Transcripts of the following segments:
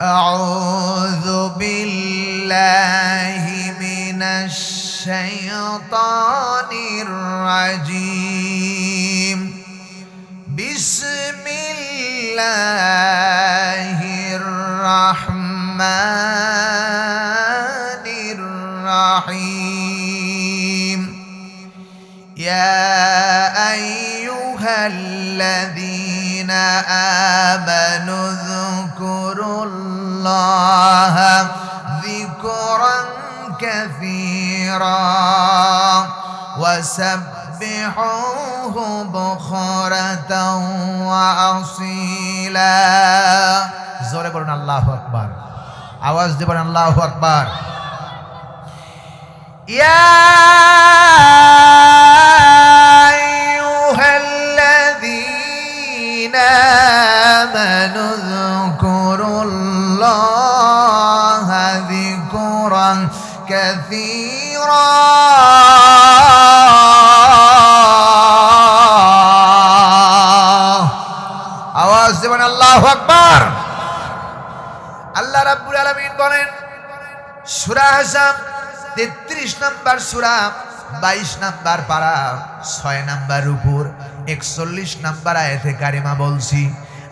أعوذ بالله من الشيطان الرجيم بسم الله الرحمن الرحيم يا أيها الذين آمنوا اذكروا الله ذكرا كثيرا وسبحوه بكرة وأصيلا জোরে বলুন আল্লাহু আকবার আওয়াজ দিয়ে বলুন আল্লাহু আকবার ইয়া আইয়ুহাল্লাযীনা আমানু যকুরুল্লাহা যিকরান কাসীরা আওয়াজ দিয়ে বলুন আল্লাহু আকবার আল্লাহ রাব্বুল আলামিন বলেন সূরা আহজাব 33 নম্বর সূরা 22 নম্বর পারা 6 নম্বর রুকুর 41 নম্বর আয়াতে কারিমা বলছি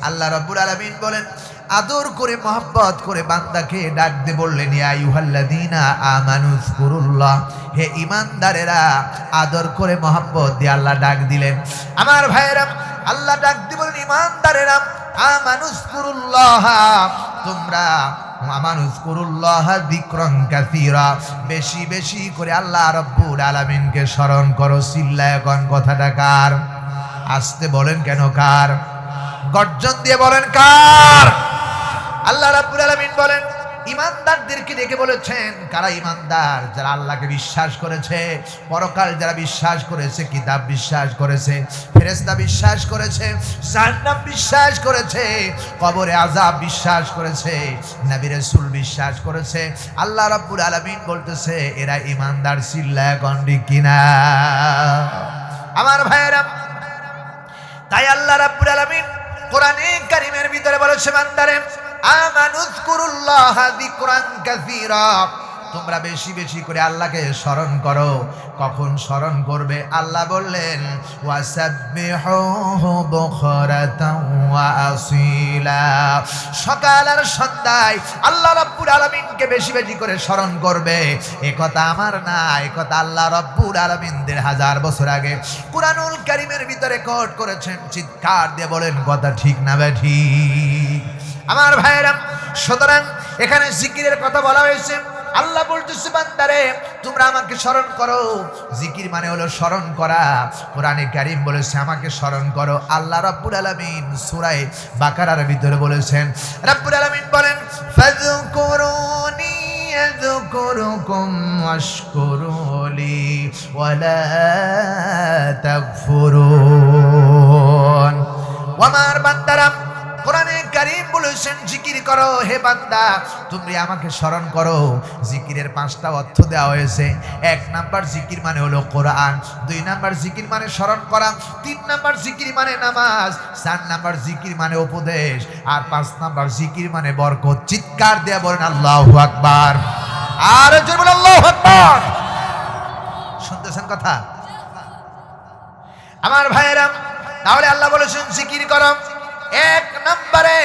আল্লাহ রাব্বুল আলামিন বলেন আদর করে মহব্বত করে বান্দাকে ডাক দিয়ে বললেন ইয়া আইয়ুহাল্লাযীনা আমানু যকুরুল্লাহ হে ঈমানদারেরা আদর করে মহব্বত দিয়ে আল্লাহ ডাক দিলেন আমার ভাইয়েরা আল্লাহ ডাক দিয়ে বলেন ঈমানদারেরা আমানু যকুরুল্লাহ তোমরা আমানু যকুরুল্লাহ যিকরান কাসীরা বেশি বেশি করে আল্লাহ রাব্বুল আলামিনকে স্মরণ করো চিল্লায় কোন কথাটা কার আস্তে বলেন কেন কার গর্জন দিয়ে বলেন কার আল্লাহ রাব্বুল আলামিন বলেন ঈমানদারদেরকে ডেকে বলেছেন কারা ঈমানদার যারা আল্লাহকে বিশ্বাস করেছে পরকাল যারা বিশ্বাস করেছে কিতাব বিশ্বাস করেছে ফেরেশতা বিশ্বাস করেছে জান্নাত বিশ্বাস করেছে কবরে আযাব বিশ্বাস করেছে নবী রাসূল বিশ্বাস করেছে আল্লাহ রাব্বুল আলামিন বলতেছে এরা ঈমানদার চিল্লায় গন্ডি কিনা আমার ভাইয়েরা তাই আল্লাহ রাব্বুল আলামিন কোরআনে কারীমের ভিতরে বলেছে বান্দারে আমানু যকুরুল্লাহ যিকরান কাসীরা তোমরা বেশি বেশি করে আল্লাহকে স্মরণ করো কখন স্মরণ করবে আল্লাহ বললেন ওয়াসাব্বিহুহু বুকরাতাও ওয়া আসীলা সকাল আর সন্ধ্যায় আল্লাহ রাব্বুল আলামিনকে বেশি বেশি করে স্মরণ করবে এই কথা আমার না এই কথা আল্লাহ রাব্বুল আলামিন ১৫০০ বছর আগে কুরআনুল কারীমের ভিতরে কোট করেছেন চিৎকার দিয়ে বলেন কথা ঠিক না ঠিক আমার ভাইরা সুতরাং এখানে জিকিরের কথা বলা হয়েছে আল্লাহ বলতেছে বান্দারে তোমরা আমাকে স্মরণ করো জিকির মানে হলো স্মরণ করা কোরআনে কারীম বলেছে আমাকে স্মরণ করো আল্লাহ রাব্বুল আলামিন সূরা বাকারার ভিতরে বলেছেন রাব্বুল আলামিন বলেন ফাযকুরুনি আযকুরুকুম ওয়াশকুরুলি ওয়ালা তাগফুরুন ওয়ামার বান্দারা কোরআনে কারীম বলেছেন জিকির করো হে বান্দা তুমি আমাকে স্মরণ করো জিকিরের 5টা অর্থ দেওয়া হয়েছে 1 নাম্বার জিকির মানে হলো কোরআন 2 নাম্বার জিকির মানে স্মরণ করা 3 নাম্বার জিকির মানে নামাজ 4 নাম্বার জিকির মানে উপদেশ আর 5 নাম্বার জিকির মানে বরকত চিৎকার দিয়ে বলেন আল্লাহু আকবার আর জোরে বলেন আল্লাহু আকবার শুনতেছেন কথা আমার ভাইয়েরা তাহলে আল্লাহ বলেছেন জিকির করো 1 নম্বরে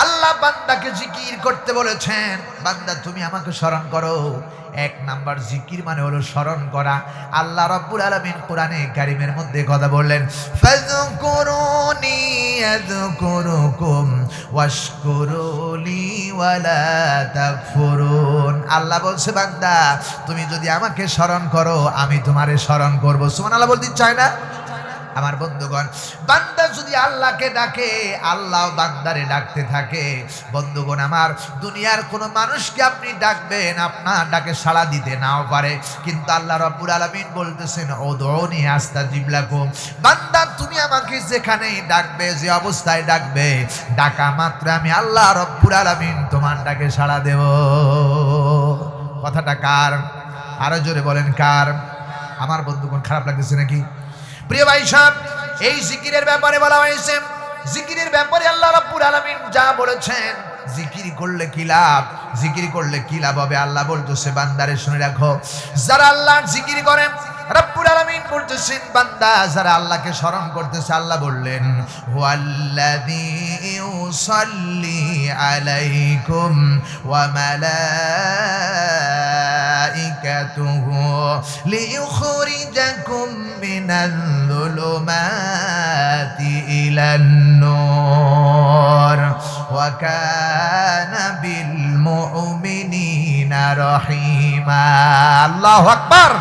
আল্লাহ বান্দাকে জিকির করতে বলেছেন বান্দা তুমি আমাকে স্মরণ করো 1 নাম্বার জিকির মানে হলো স্মরণ করা আল্লাহ রাব্বুল আলামিন কোরআনে কারীমের মধ্যে কথা বললেন ফাযকুরুনি আযকুরুকুম ওয়াশকুরুলি ওয়ালা তাগফুরুন আল্লাহ বলছে বান্দা তুমি যদি আমাকে স্মরণ করো আমি তোমারে স্মরণ করব সুবহানাল্লাহ বলতে চায় না আমার বন্ধুগণ বান্দা যদি আল্লাহকে ডাকে আল্লাহ বান্দারে ডাকতে থাকে বন্ধুগণ আমার দুনিয়ার কোনো মানুষকে আপনি ডাকবেন আপনার ডাকে সাড়া দিতে নাও পারে কিন্তু আল্লাহ রাব্বুল আলামিন বলতেছেন উদউনি আস্তাজিব লাকুম বান্দা তুমি আমাকে যেখানেই ডাকবে যে অবস্থায় ডাকবে ডাকা মাত্র আমি আল্লাহ রাব্বুল আলামিন তোমার ডাকে সাড়া দেব কথাটা কার আরো জোরে বলেন কার আমার বন্ধুগণ খারাপ লাগতেছে নাকি প্রিয় ভাই সাহেব এই জিকিরের ব্যাপারে বলা হয়েছে জিকিরের ব্যাপারে আল্লাহ রাব্বুল আলামিন যা বলেছেন জিকির করলে কি লাভ, জিকির করলে কি লাভ হবে? আল্লাহ বলতেছে বান্দারে শুনে রাখো, যারা আল্লাহর জিকির করে রব্বুল আলামিন বলতেছেন বান্দা যারা আল্লাহকে স্মরণ করতেছে, আল্লাহ বললেন হুয়াল্লাযী ইউসাল্লি আলাইকুম ওয়া মালাইকাতুহু লিইখরিজাকুম মিনাল যুলুমাতি ইলান নূর ওয়া কানা বিল মুমিনিনা রহিমা। আল্লাহু আকবার।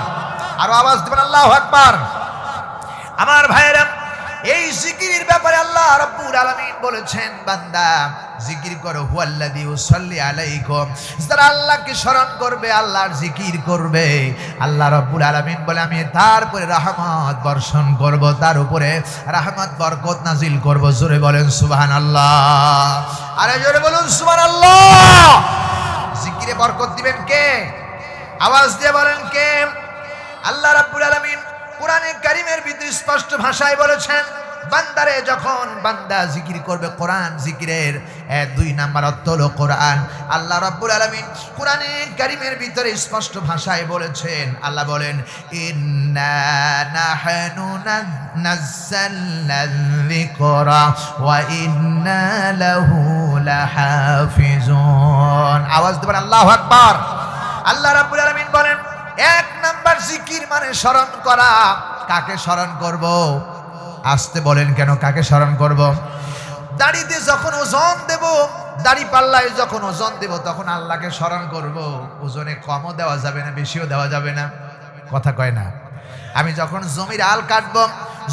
আরো আওয়াজ দিবেন আল্লাহু আকবার। আমার ভাইরা, এই জিকিরের ব্যাপারে আল্লাহ রাব্বুল আলামিন বলেছেন বান্দা জিকির করো, হুয়াল্লাযী ইউসাল্লি আলাইকুম, যারা আল্লাহকে স্মরণ করবে, আল্লাহর জিকির করবে, আল্লাহ রাব্বুল আলামিন বলে আমি তারপরে রহমত বর্ষণ করব, তার উপরে রহমত বরকত নাজিল করব। জোরে বলেন সুবহানাল্লাহ, আরে জোরে বলুন সুবহানাল্লাহ। জিকিরে বরকত দিবেন কে? আওয়াজ দিয়ে বলেন কে? আল্লাহ রাব্বুল আলামিন কোরআনে কারীমের ভিতরে স্পষ্ট ভাষায় বলেছেন বান্দারে যখন বান্দা জিকির করবে, কোরআন জিকিরের 2 নাম্বার অর্থ হলো কোরআন। আল্লাহ রাব্বুল আলামিন কোরআনে কারীমের ভিতরে স্পষ্ট ভাষায় বলেছেন, আল্লাহ বলেন ইন্না নাহনু নাযালনা যিকরা ওয়া ইন্না লাহু লাহাফিজুন। আওয়াজ দিবেন আল্লাহু আকবার। আল্লাহ রাব্বুল আলামিন বলেন 1 নাম্বার জিকির মানে স্মরণ করা। কাকে স্মরণ করব? আসতে বলেন কেন? কাকে স্মরণ করব? দাড়িতে যখন ওজন দেব, দাড়ি পাল্লায় যখন ওজন দেব, তখন আল্লাহকে স্মরণ করব। ওজনে কমও দেওয়া যাবে না, বেশিও দেওয়া যাবে না। কথা কয় না? আমি যখন জমির আল কাটবো,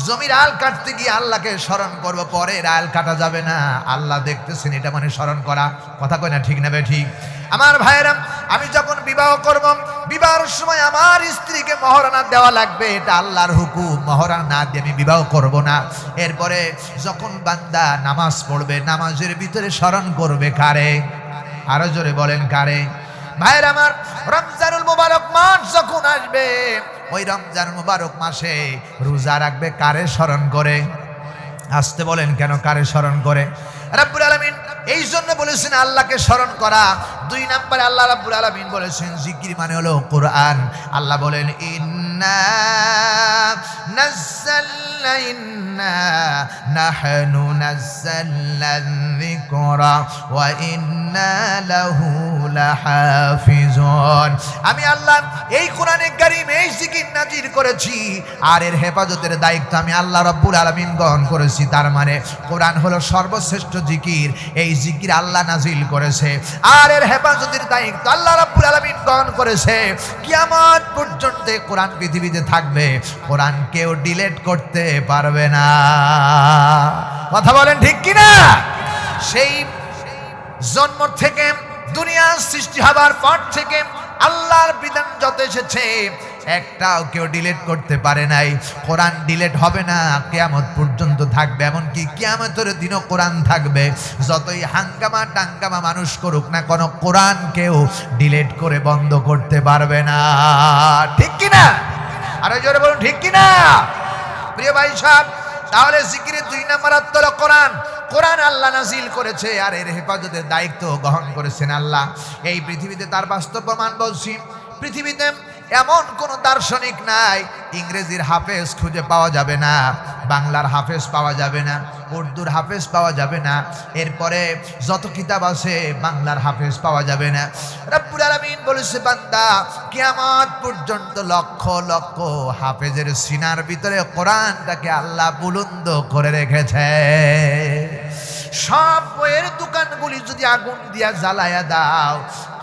জমির আল কাটতে গিয়ে আল্লাহকে স্মরণ করব, পরে আল কাটা যাবে না, আল্লাহ দেখতেছেন, এটা মানে স্মরণ করা। কথা কয় না? ঠিক না বে ঠিক? আমার ভাইয়েরা, আমি যখন বিবাহ করব, বিবাহের সময় আমার স্ত্রীকে মহরানা দেওয়া লাগবে, এটা আল্লাহর হুকুম। মহরানা না দিয়ে আমি বিবাহ করব না। এরপরে যখন বান্দা নামাজ পড়বে, নামাজের ভিতরে স্মরণ করবে কারে? আরো জোরে বলেন কারে? ভাইয়েরা আমার, রমজানুল মুবারক মাস যখন আসবে, ওই রমজান মুবারক মাসে রোজা রাখবে, কারে স্মরণ করে? আসতে বলেন কেন? কারে স্মরণ করে? রাব্বুল আলামিন এই জন্য বলেছেন আল্লাহকে স্মরণ করা। 2 নম্বরে আল্লাহ রাব্বুল আলামিন বলেছেন জিকির মানে হলো কোরআন। আল্লাহ বলেন ইন্না নাহনু নাযালনা যিকরা ওয়া ইন্না লাহু লাহাফিজুন। আমি আল্লাহ এই কোরআনে কারীম এই জিকির নাজিল করেছি, আর এর হেফাজতের দায়িত্ব আমি আল্লাহ রাব্বুল আলামিন গ্রহণ করেছি। তার মানে কোরআন হলো সর্বশ্রেষ্ঠ জিকির। এই জিকির আল্লাহ নাজিল করেছে, আর এর হেফাজতের দায়িত্ব আল্লাহ রাব্বুল আলামিন গ্রহণ করেছে। কিয়ামত পর্যন্ত কোরআন পৃথিবীতে থাকবে, কোরআন কেউ ডিলিট করতে পারবে না। কথা বলেন ঠিক কিনা? সেই জন্ম থেকে দুনিয়া সৃষ্টি হবার পর থেকে আল্লাহর বিধান যত এসেছে একটাও কেউ ডিলিট করতে পারে নাই। কোরআন ডিলিট হবে না, কিয়ামত পর্যন্ত থাকবে। এমনকি কিয়ামতের দিনও কোরআন থাকবে। যতই হাঙ্গামা টাঙ্গামা মানুষ করুক না, কোনো কোরআন কেউ ডিলিট করে বন্ধ করতে পারবে না। ঠিক কিনা? আরে জোরে বলুন ঠিক কিনা? প্রিয় ভাই সাহেব, তাহলে জিকিরের 2 নম্বর অর্থ হলো কোরআন। কোরআন আল্লাহ নাজিল করেছে, আর এর হেফাজতের দায়িত্ব গ্রহণ করেছেন আল্লাহ। এই পৃথিবীতে তার বাস্তব প্রমাণ বলছি। পৃথিবীতে এমন কোন দার্শনিক নাই, ইংরেজির হাফেজ খুঁজে পাওয়া যাবে না, বাংলার হাফেজ পাওয়া যাবে না, উর্দুর হাফেজ পাওয়া যাবে না, এরপরে যত কিতাব আছে বাংলার হাফেজ পাওয়া যাবে না। রব্বুল আলামিন বলেছে বান্দা কিয়ামত পর্যন্ত লক্ষ লক্ষ হাফেজের সিনার ভিতরে কোরআনটাকে আল্লাহ বুলন্দ করে রেখেছে। সব বইয়ের দোকানগুলি যদি আগুন দিয়া জ্বালায়া দাও,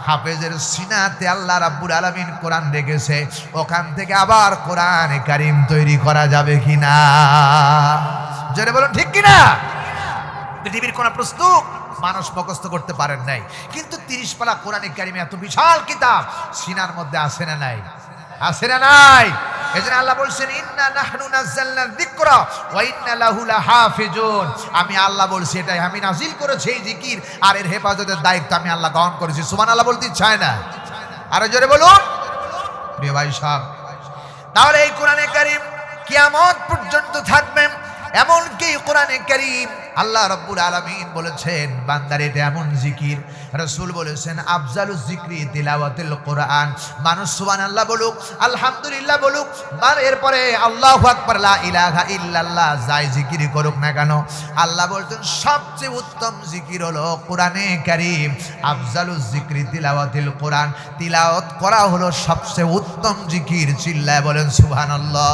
হাফেজের সিনাতে আল্লাহ রাব্বুল আলামিন কোরআন রেখেছে, ওখান থেকে আবার কোরআনে কারীম তৈরি করা যাবে কিনা? জোরে বলুন ঠিক কিনা? পৃথিবীর কোন পুস্তক মানুষ মুখস্থ করতে পারেন নাই, কিন্তু 30 পারা কোরআনে কারীমে এত বিশাল কিতাব সিনার মধ্যে আছে না নাই? আছে না নাই? এজন্য আল্লাহ বলছেন ইন্না নাহনু নাযালনা যিকরা ওয়া ইন্না লাহু লাহাফিজুন। আমি আল্লাহ বলছি, এটাই আমি নাজিল করেছি এই জিকির, আর এর হেফাজতের দায়িত্ব আমি আল্লাহ গ্রহণ করেছি। সুবহানাল্লাহ বলতে চায় না? আরে জোরে বলুন। প্রিয় ভাই সাহেব, তাহলে এই কোরআনে কারীম কিয়ামত পর্যন্ত থাকবে। এমনকি কোরআনে কারীম আল্লাহ রাব্বুল আলামিন বলেছেন বান্দার এটা এমন জিকির, রাসূল বলেছেন আফজালুজ যিকরি তিলাওয়াতুল কোরআন। মানুষ সুবহানাল্লাহ বলুক, আলহামদুলিল্লাহ বলুক, আর এরপরে আল্লাহু আকবার, লা ইলাহা ইল্লাল্লাহ যাই জিকির করুক না কেন, আল্লাহ বলতেন সবচেয়ে উত্তম জিকির হলো কোরআনে কারীম। আফজালুজ যিকরি তিলাওয়াতুল কোরআন, তিলাওয়াত করা হলো সবচেয়ে উত্তম জিকির। চিল্লায় বলেন সুবহানাল্লাহ।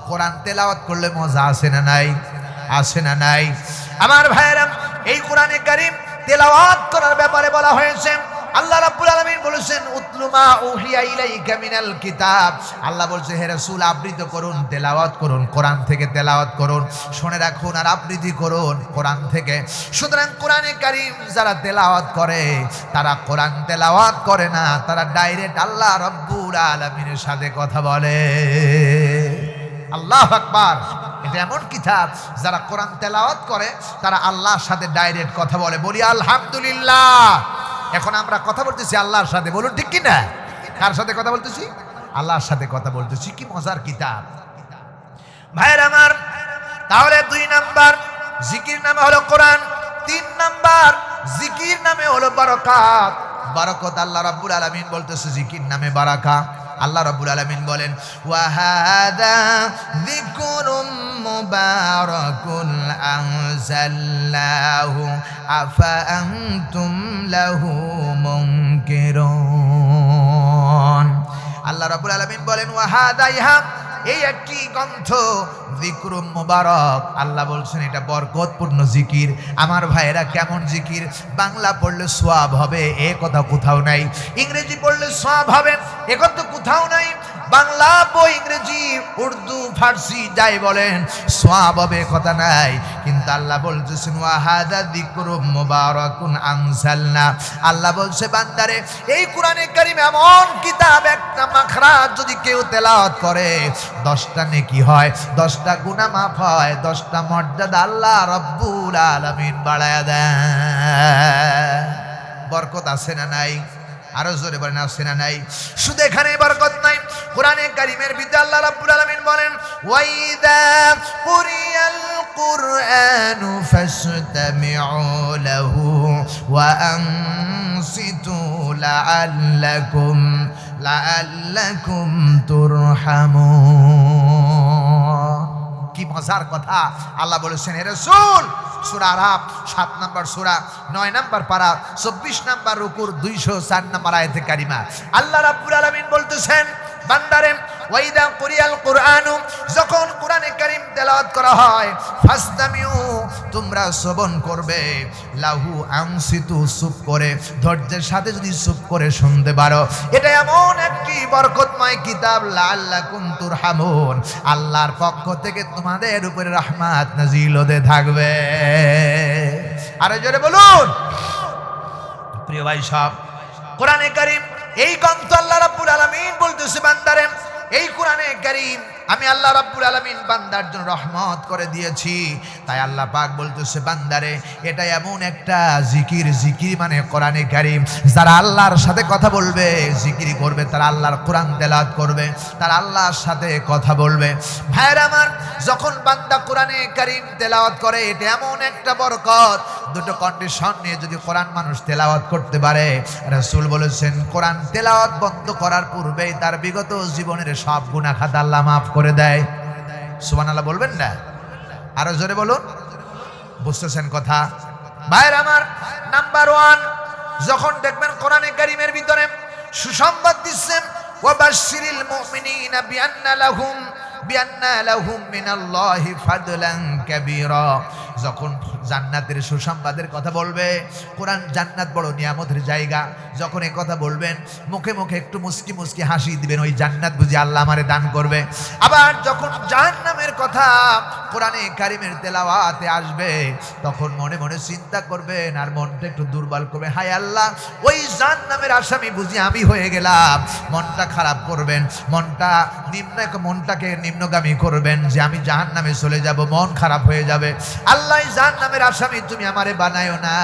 কোরআন তেলাওয়াত করলে মজা আছে না নাই? আছে না নাই? আমার ভাইয়েরা, এই কোরআনে কারীম তেলাওয়াত করার ব্যাপারে বলা হয়েছে। আল্লাহ রাব্বুল আলামিন বলেছেন উতলু মা উহিয়া ইলাইকা মিনাল কিতাব। আল্লাহ বলছে হে রাসূল আবৃত্তি করুন, তেলাওয়াত করুন, কোরআন থেকে তেলাওয়াত করুন, শুনে রাখুন আর আবৃত্তি করুন কোরআন থেকে। সুতরাং কোরআনে কারীম যারা তেলাওয়াত করে তারা কোরআন তেলাওয়াত করে না, তারা ডাইরেক্ট আল্লাহ রাব্বুল আলামিনের সাথে কথা বলে। আল্লাহু আকবার। এটা এমন কিতাব যারা কোরআন তেলাওয়াত করে তারা আল্লাহর সাথে ডাইরেক্ট কথা বলে। বলি আলহামদুলিল্লাহ। এখন আমরা কথা বলতেছি আল্লাহর সাথে, বলুন ঠিক কি না? কার সাথে কথা বলতেছি? আল্লাহর সাথে কথা বলতেছি। কি মজার কিতাব ভাইয়ের আমার। তাহলে 2 নাম্বার জিকির নামে হলো কোরআন, 3 নাম্বার জিকির নামে হলো বারাকাত। বারাকাত আল্লাহ রাব্বুল আলামিন বলতেছে জিকির নামে বারাকা। আল্লাহ রাব্বুল আলামিন বলেন ওয়া হাদা যিকরুম মুবারাকুন আনজালনাহু আফা আনতুম লাহু মুনকিরুন। আল্লাহ রাব্বুল আলামিন বলেন ওয়া হাদা, ইহা এই একটি গ্রন্থ, যিকরুম মুবারক। আল্লাহ বলছেন এটা বরকতপূর্ণ জিকির। আমার ভাইয়েরা, কেমন জিকির? বাংলা পড়লে সওয়াব হবে এ কথা কোথাও নাই, ইংরেজি পড়লে সওয়াব হবে এ কথা কোথাও নাই। বাংলা বই, ইংরেজি, উর্দু, ফার্সি যাই বলেন সওয়াব হবে কথা নাই। কিন্তু আল্লাহ বলতেছেন ওয়া হাদা যিকরুম মুবারাকুন আনজালনা। আল্লাহ বলছে বান্দারে এই কোরআনে কারীম এমন কিতাব, একটা মাখরাজ যদি কেউ তেলাওয়াত করে 10টা নেকি হয়, 10টা গুনাহ মাফ হয়, 10টা মর্যাদা আল্লাহ রাব্বুল আলামিন বাড়ায়া দেয়। বরকত আছে না নাই? আরো জোরে বলেন আছে না নাই? শুধু এখানে বরকত নাই, কোরআনে কারীমের ভিতরে আল্লাহ রাব্বুল আলামিন বলেন ওয়াইদা কুরিয়াল কুরআনু ফাসতামিউ লাহু ওয়া আনসিতু লাআল্লাকুম তুরহামুন। কি মজার কথা! আল্লাহ বলেছেন হে রাসূল, সূরা আরাফ 7 নম্বর সূরা 9 নম্বর পারা 24 নম্বর রুকুর 204 নম্বর আয়াতে কারিমা আল্লাহ রাব্বুল আলামিন বলতেছেন বান্দারে ওয়াইদা কুরিয়াল কুরআনু, যখন কোরআনে কারীম তেলাওয়াত করা হয়, ফাসতামিউ তোমরা শ্রবণ করবে, লাহু আনসিতু চুপ করে, ধৈর্যের সাথে যদি চুপ করে শুনতে পারো, এটা এমন একটি বরকতময় কিতাব, লাআল্লাকুম তুরহামুন, আল্লাহর পক্ষ থেকে তোমাদের উপরে রহমত নাজিল হতে থাকবে। আরে জোরে বলুন। প্রিয় ভাই সব, কোরআনে কারীম এই গ্রন্থ আল্লাহ রাব্বুল আলামিন বলতেছে বান্দারে এই কোরআনে কারীম আমি আল্লাহ রাব্বুল আলামিন বান্দার জন্য রহমত করে দিয়েছি। তাই আল্লাহ পাক বলতেছে বান্দারে এটা এমন একটা জিকির, জিকির মানে কোরআনে কারীম। যারা আল্লাহর সাথে কথা বলবে, জিকির করবে, তারা আল্লাহর কোরআন তেলাওয়াত করবে, তারা আল্লাহর সাথে কথা বলবে। ভাইরা আমার, যখন বান্দা কোরআনে কারীম তেলাওয়াত করে এটা এমন একটা বরকত। দুটো কন্ডিশন নিয়ে যদি কোরআন মানুষ তেলাওয়াত করতে পারে, রাসূল বলেছেন কোরআন তেলাওয়াত বন্ধ করার পূর্বেই তার বিগত জীবনের সব গুনাহ খাতা আল্লাহ মাফ করে দেয়। সুবহানাল্লাহ বলবেন না? আরো জোরে বলুন। বুঝতেছেন কথা? ভাইরা আমার, নাম্বার 1, যখন দেখবেন কোরআনে কারীমের ভিতরে সুসংবাদ দিচ্ছেন ওয়াবাশশিরিল মুমিনিনা বিআন্না লাহুম মিনাল্লাহি ফাদলান কাবীরা, যখন জান্নাতের সুসংবাদের কথা বলবে, কোরআন জান্নাত বড় নিয়ামতের জায়গা, যখন এই কথা বলবেন মুখে মুখে একটু মুস্কি মুস্কি হাসি দিবেন, ওই জান্নাত বুঝি আল্লাহ আমারে দান করবে। আবার যখন জাহান্নামের কথা কোরআনে কারীমের তেলাওয়াতে আসবে, তখন মনে মনে চিন্তা করবেন আর মনটা একটু দুর্বল করবে, হায় আল্লাহ ওই জাহান্নামের আসামি বুঝি আমি হয়ে গেলাম। মনটা খারাপ করবেন, মনটাকে নিম্নগামী করবেন যে আমি জাহান্নামে চলে যাব, মন খারাপ খারাপ হয়ে যাবে। আল্লাহ জাহান্নামের আসামি তুমি আমারে বানায়ো না।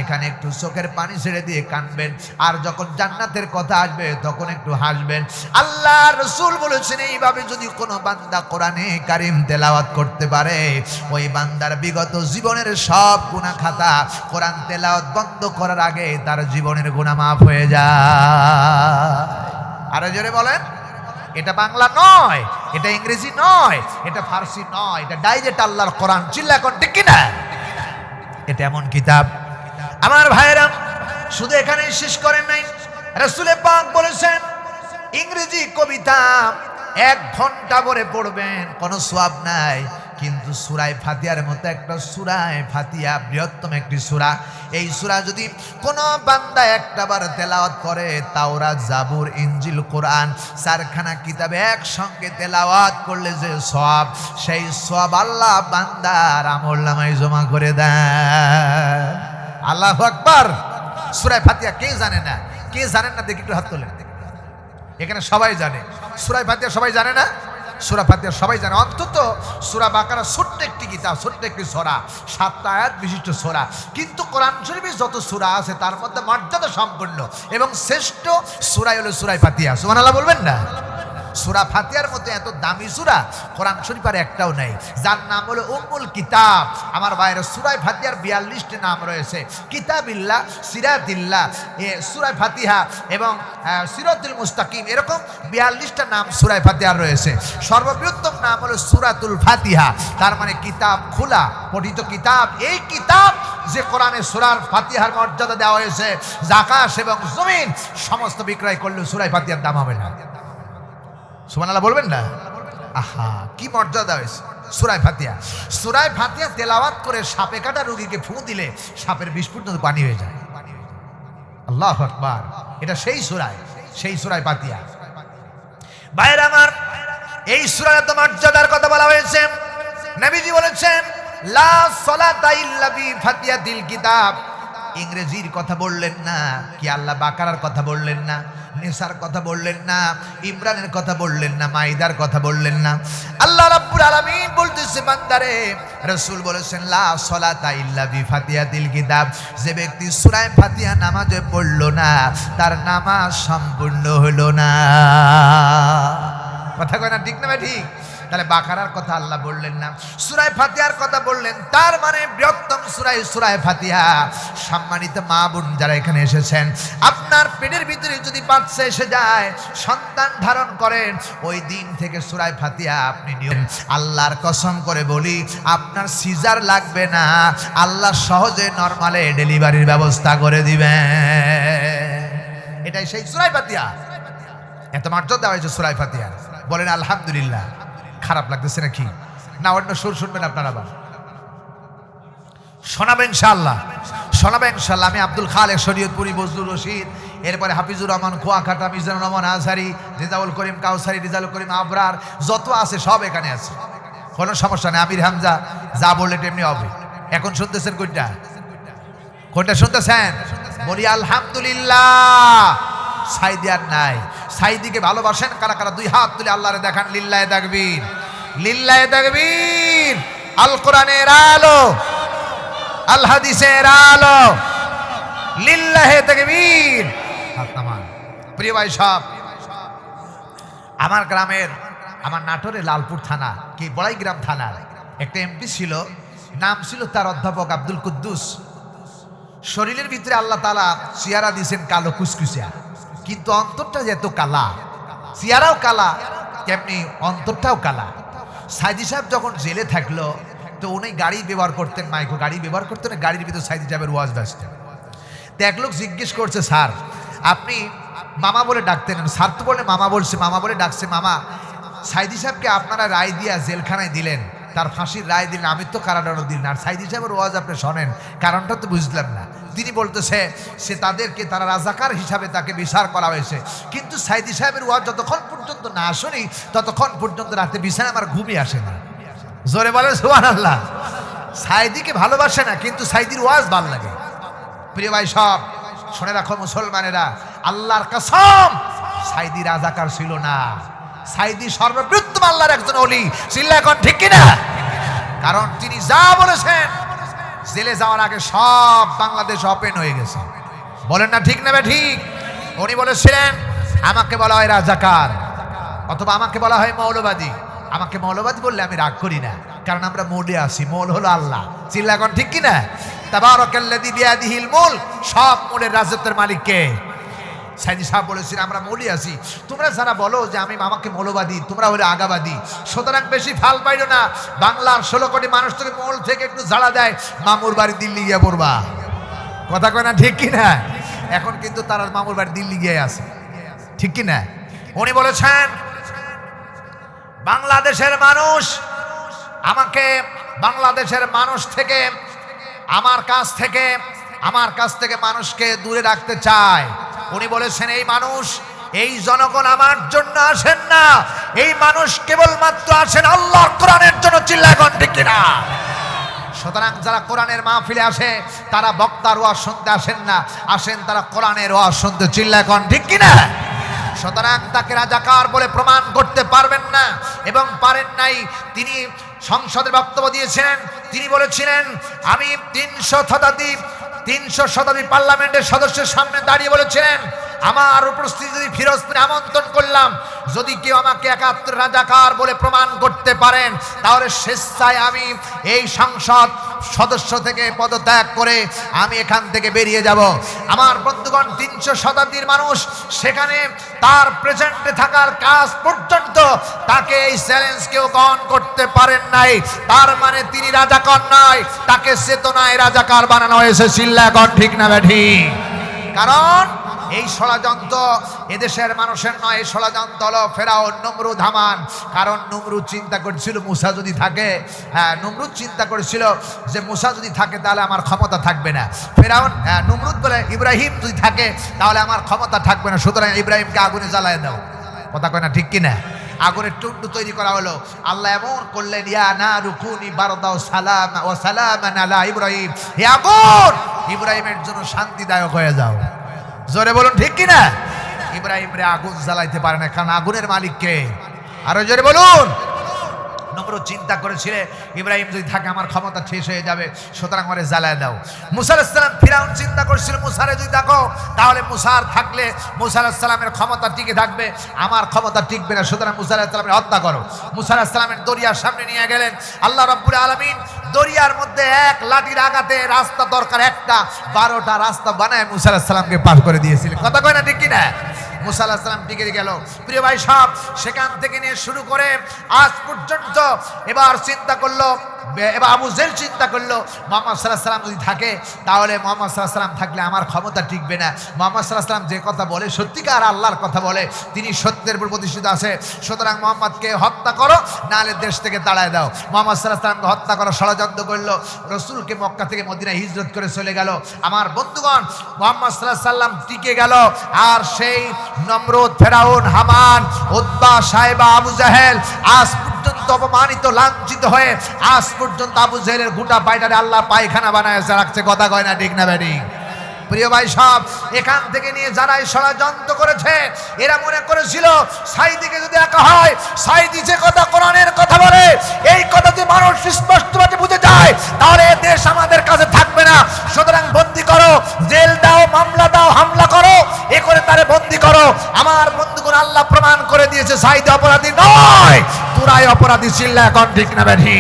এখানে একটু চোখের পানি ছেড়ে দিয়ে কাঁদবেন, আর যখন জান্নাতের কথা আসবে তখন একটু হাসবেন। আল্লাহ রাসূল বলেছেন এইভাবে যদি কোনো বান্দা কোরআনে কারীম তেলাওয়াত করতে পারে, ওই বান্দার বিগত জীবনের সব গুনাহ খাতা কোরআন তেলাওয়াত বন্ধ করার আগে তার জীবনের গুনাহ মাফ হয়ে যায়। আরো জোরে বলেন। এটা বাংলা নয়, এটা ইংরেজি নয়, এটা ফার্সি নয়, এটা ডাইরেক্ট আল্লাহর কোরআন। চিল্লা এখন ঠিক কিনা? এটা এমন কিতাব আমার ভাইরা, শুধু এখানে শেষ করেন নাই। রাসূল পাক বলেছেন ইংরেজি কবিতা 1 ঘন্টা ভরে পড়বেন, কোনো সওয়াব নাই, কিন্তু সূরা ফাতিহার মতো একটা সূরা ফাতিহা বৃহত্তম একটি সূরা, এই সূরা যদি কোনো বান্দা একটা বার তেলাওয়াত করে, তাওরাত, জাবুর, ইনজিল, কোরআন 4খানা কিতাবে একসঙ্গে তেলাওয়াত করলে যে সওয়াব, সেই সওয়াব আল্লাহ বান্দার আমলনামায় জমা করে দেন। আল্লাহু আকবার। সূরা ফাতিহা কে জানে না? কে জানেন না দেখি একটু হাত তোলেন। এখানে সবাই জানে সূরা ফাতিহা, সবাই জানে না? সূরা ফাতিহা সবাই জানে। অন্তত সূরা বাকারা ছোট্ট একটি কিতাব, ছোট্ট একটি সূরা, 7টা আয়াত বিশিষ্ট সূরা, কিন্তু কোরআন শরীফে যত সূরা আছে তার মধ্যে মর্যাদা সম্পন্ন এবং শ্রেষ্ঠ সূরা হলো সূরা ফাতিহা। সুবহানাল্লাহ বলবেন না? সূরা ফাতিহার মতো এত দামি সূরা কোরআন শরীফ আর একটাও নাই, যার নাম হলো উম্মুল কিতাব। আমার ভাইরা, সূরা ফাতিহার 42টি নাম রয়েছে। কিতাবিল্লাহ, সিরাতিল্লাহ, সূরা ফাতিহা এবং সিরাতুল মুস্তাকিম, এরকম 42টা নাম সূরা ফাতিহার রয়েছে। সর্ববৃহত্তম নাম হলো সূরাতুল ফাতিহা, তার মানে কিতাব খোলা, পঠিত কিতাব। এই কিতাব যে কোরআনে সূরা ফাতিহার মর্যাদা দেওয়া হয়েছে, আকাশ এবং জমিন সমস্ত বিক্রয় করলেও সূরা ফাতিহার দাম হবে না। সুবহানাল্লাহ বলবেন না? আহা, কি মর্যাদা হয়েছে সূরা ফাতিহা। সূরা ফাতিহা তেলাওয়াত করে সাপে কাটা রোগীকে ফু দিলে সাপের বিষ পর্যন্ত পানি হয়ে যায়। আল্লাহু আকবার। এটা সেই সূরা ফাতিহা। ভাইরা আমার, এই সূরার এত মর্যাদার কথা বলা হয়েছে। নবীজি বলেছেন লা সালাতা ইল্লা বি ফাতিহাতিল কিতাব। ইংরেজির কথা বললেন না, কি আল্লাহ বাকারার কথা বললেন না, নিসার কথা বললেন না, ইমরানের কথা বললেন না, মাইদার কথা বললেন না। আল্লাহ রাব্বুল আলামিন বলতেছে বান্দারে, রাসূল বলেছেন লা সালাতা ইল্লা বি ফাতিহাতিল কিতাব। যে ব্যক্তি সূরা ফাতিহা নামাজে পড়লো না, তার নামাজ সম্পূর্ণ হলো না। কথা কয় না? ঠিক না ঠিক? তাহলে বাকারার কথা আল্লাহ বললেন না, সূরা ফাতিহার কথা বললেন। তার মানে বৃহত্তম সূরা ফাতিহা। সম্মানিত মা বোন যারা এখানে এসেছেন, আপনার পেটের ভিতরে যদি বাচ্চা এসে যায়, সন্তান ধারণ করেন, ওই দিন থেকে সূরা ফাতিহা আপনি নিয়ম। আল্লাহর কসম করে বলি, আপনার সিজার লাগবে না, আল্লাহ সহজে নরমালে ডেলিভারির ব্যবস্থা করে দিবেন। এটাই সেই সূরা ফাতিহা। এত মর্যাদা হয়েছে সূরা ফাতিহা। বলেন আলহামদুলিল্লাহ। খারাপ লাগতেছে নাকি? না অন্য সুর শুনবেন আপনারা? আবার শোনাবেন ইনশাআল্লাহ, শোনাবেন ইনশাআল্লাহ। আমি আব্দুল খালেক শরীয়তপুরি, বজলুর রশিদ, এরপরে হাফিজুর রহমান কুয়াকাটা, মিজানুর রহমান আজহারি, রিজাউল করিম কাউসারি, রিজাউল করিম আবরার, যত আছে সব এখানে আছে, কোনো সমস্যা নেই। আমির হামজা যা বললে তেমনি হবে। এখন শুনতেছেন কোনটা? কোনটা শুনতেছেন? বলি আলহামদুলিল্লাহ। সাইদি আর নাই। সাইদিকে ভালোবাসেন কারা কারা? 2 হাত তুলে আল্লাহরে দেখান। লিল্লাহি তাকবীর, লিল্লাহি তাকবীর। আল কোরআনের আলো, আল হাদিসের আলো, লিল্লাহি তাকবীর। প্রিয় ভাই সব, আমার গ্রামের, আমার নাটোরের লালপুর থানা, কি বড়াই গ্রাম থানার একটা এমপি ছিল, নাম ছিল তার অধ্যাপক আব্দুল কুদ্দুস। শরীরের ভিতরে আল্লাহ তাআলা চেহারা দিয়েছেন কালো কুচকুচিয়া, কিন্তু অন্তরটা যেত কালা। চেহারাও কালা, তেমনি অন্তরটাও কালা। সাইদি সাহেব যখন জেলে থাকলো, তো উনি গাড়ি ব্যবহার করতেন, মাইক্রো গাড়ি ব্যবহার করতেন। গাড়ির ভিতরে সাইদি সাহেবের ওয়াজ বাজতেন। তো এক লোক জিজ্ঞেস করছে, স্যার আপনি মামা বলে ডাকতেন, স্যার তো বলে মামা বলছে, মামা বলে ডাকছে, মামা সাইদি সাহেবকে আপনারা রায় দিয়া জেলখানায় দিলেন, তার ফাঁসির রায় দিলেন, আমি তো কারাদণ্ড দিলেন, আর সাইদি সাহেবের ওয়াজ আপনি শোনেন, কারণটা তো বুঝলাম না। তিনি বলতেছে সে তাদেরকে, তারা রাজাকার হিসাবে তাকে বিচার করা হয়েছে, কিন্তু সাইদি সাহেবের ওয়াজ যতক্ষণ পর্যন্ত না শুনি ততক্ষণ পর্যন্ত রাতে বিছানা আমার ঘুমিয়ে আসে না। জোরে বলে সুবহানাল্লাহ। সাইদিকে ভালোবাসে না, কিন্তু সাইদির ওয়াজ ভালো লাগে। প্রিয় ভাই সব, শুনে রাখো মুসলমানেরা, আল্লাহর কসম, সাইদি রাজাকার ছিল না। সাইদি সর্ববৃহত্তম আল্লাহর একজন ওলি। চিল্লা এখন ঠিক কিনা? কারণ তিনি যা বলেছেন জেলে যাওয়ার আগে সব বাংলাদেশ ওপেন হয়ে গেছে। বলেন না ঠিক নেবে ঠিক? উনি বলেছিলেন আমাকে বলা হয় রাজাকার অথবা আমাকে বলা হয় মৌলবাদী। আমাকে মৌলবাদী বললে আমি রাগ করি না, কারণ আমরা মৌলে আছি, মৌল হলো আল্লাহ। চিল্লাগণ ঠিক কিনা? তাবারাকাল্লাযী বিয়াদিহিল মুলক, সব মৌলের রাজত্বের মালিক কে? সাইদি সাহেব বলেছেন আমরা মৌলি আছি, তোমরা যারা বলো যে আমি আমাকে মৌলবাদী, তোমরা হলে আগাবাদী। সুতরাং বেশি ফাল পাইলো না, বাংলার 16 কোটি মানুষ থেকে মৌল থেকে একটু ঝাড়া দেয়, মামুর বাড়ি দিল্লি গিয়ে পড়বা। কথা কয় না ঠিক কিনা? এখন কিন্তু তারা মামুর বাড়ি দিল্লি গিয়ে আছে, ঠিক কিনা? উনি বলেছেন বাংলাদেশের মানুষ আমাকে, বাংলাদেশের মানুষ থেকে আমার কাছ থেকে মানুষকে দূরে রাখতে চায়। উনি বলেছেন এই মানুষ, এই জনগণ আমার জন্য আসেন না, এই মানুষ কেবলমাত্র আসেন আল্লাহর কোরআনের জন্য। চিল্লাগণ ঠিক কিনা? সুতরাং যারা কোরআনের মাহফিলে আসে তারা বক্তার ওয়াজ শুনতে আসেন না, আসেন তারা কোরআনের ওয়াজ শুনতে। চিল্লাগণ ঠিক কিনা? সুতরাং তাকে রাজাকার বলে প্রমাণ করতে পারবেন না এবং পারেন নাই। তিনি সংসদে বক্তব্য দিয়েছিলেন, তিনি বলেছিলেন আমি 300 শতাব্দী পার্লামেন্টের সদস্যের সামনে দাঁড়িয়ে বলেছিলেন আমার উপস্থিতি যদি ফিরোজপুরে আমন্ত্রণ করলাম, যদি কেউ আমাকে 71 রাজাকার বলে প্রমাণ করতে পারেন তাহলে স্বেচ্ছায় আমি এই সংসদ সদস্য থেকে পদত্যাগ করে আমি এখান থেকে বেরিয়ে যাব। আমার বন্ধুগণ, 300 শতাব্দীর মানুষ সেখানে তার প্রেজেন্টে থাকার কাজ পর্যন্ত তাকে এই চ্যালেঞ্জ কেউ গ্রহণ করতে পারেন নাই। তার মানে তিনি রাজাকার নয়, তাকে চেতনায় রাজাকার বানানো হয়েছে। চিল্লাগণ ঠিক না ঠিক? কারণ এই ষড়যন্ত্র এদেশের মানুষের নয়, এই ষড়যন্ত্র হলো ফেরাউন, নমরুদ, হামান। কারণ নমরুদ চিন্তা করেছিল মুসা যদি থাকে, নমরুদ চিন্তা করেছিল যে মুসা যদি থাকে তাহলে আমার ক্ষমতা থাকবে না। ফেরাউন নমরুদ বলে ইব্রাহিম যদি থাকে তাহলে আমার ক্ষমতা থাকবে না, সুতরাং ইব্রাহিমকে আগুনে জ্বালায় দাও। কথা কয় না ঠিক কিনা? আগুনের টুন্ডু তৈরি করা হলো। আল্লাহ এমন করলেন ইয়া নারু কুনি বারদাও সালাম ওয়া সালামান আলা ইব্রাহিম, হে আগুন ইব্রাহিমের জন্য শান্তিদায়ক হয়ে যাও। জোরে বলুন ঠিক কিনা? ইব্রাহিম রে আগুন জ্বালাইতে পারে না, কারণ আগুনের মালিক কে? আরো জোরে বলুন। নমরুদ চিন্তা করেছিল ইব্রাহিম যদি থাকে আমার ক্ষমতা শেষ হয়ে যাবে, সুতরাং আমারে জ্বালায় দাও। মুসা আলাইহিস সালাম, ফিরাউন চিন্তা করেছিল মুসারে যদি দেখো তাহলে মুসার থাকলে মুসা আলাইহিস সালামের ক্ষমতা টিকে থাকবে, আমার ক্ষমতা টিকবে না, সুতরাং মুসা আলাইহিস সালামের হত্যা করো। মুসা আলাইহিস সালামের দরিয়ার সামনে নিয়ে গেলেন। আল্লাহ রাব্বুল আলামিন দরিয়ার মধ্যে এক লাঠির আঘাতে রাস্তা দরকার একটা, 12টা রাস্তা বানায় মুসা আলাইহিস সালামকে পার করে দিয়েছিলেন। কথা কয় না ঠিক কিনা? মুসা আলাইহিস সালাম টিকে গেল। প্রিয় ভাই সব, সেখান থেকে নিয়ে শুরু করে আজ পর্যন্ত এবার চিন্তা করলো, এবার আবু জেল চিন্তা করলো মুহাম্মদ সাল্লাল্লাহু আলাইহি ওয়াসাল্লাম যদি থাকে তাহলে মুহাম্মদ সাল্লাল্লাহু আলাইহি ওয়াসাল্লাম থাকলে আমার ক্ষমতা টিকবে না। মুহাম্মদ সাল্লাল্লাহু আলাইহি ওয়াসাল্লাম যে কথা বলে সত্যিকার আল্লাহর কথা বলে, তিনি সত্যের উপর প্রতিষ্ঠিত আছে, সুতরাং মুহাম্মদকে হত্যা করো, নাহলে দেশ থেকে তাড়ায় দাও। মুহাম্মদ সাল্লাল্লাহু আলাইহি ওয়াসাল্লামকে হত্যা করার ষড়যন্ত্র করলো, রাসূলকে মক্কা থেকে মদিনায় হিজরত করে চলে গেল। আমার বন্ধুগণ, মুহাম্মদ সাল্লাল্লাহু আলাইহি ওয়াসাল্লাম টিকে গেল, আর সেই নমরুদ, ফেরাউন, হামান, উতবা, সাইবা, আবু জাহেল আজ পর্যন্ত অপমানিত, লাঞ্ছিত হয়ে আজ পর্যন্ত আবু জাহেলের গোটা পায়টারে আল্লাহ পায়খানা বানায় রাখছে। কথা কয় না ঠিক না বেরি? প্রিয় ভাই সব, এখান থেকে নিয়ে যারা ষড়যন্ত্র করেছে এরা মনে করেছিল সাইদিকে যদি একা হয়, সাইদি যে কথা কোরআনের কথা বলে এই কথা যদি মানুষ স্পষ্টভাবে বুঝে যায় তাহলে এ দেশ আমাদের কাছে থাকবে না। সুতরাং বন্দি করো, জেল দাও, মামলা দাও, হামলা করো, এ করে তারে বন্দি করো। আমার বন্ধুগণ, আল্লাহ প্রমাণ করে দিয়েছে সাইদি অপরাধী নয়, তোরাই অপরাধী। চিল্লা এখন ঠিক না বেঠি?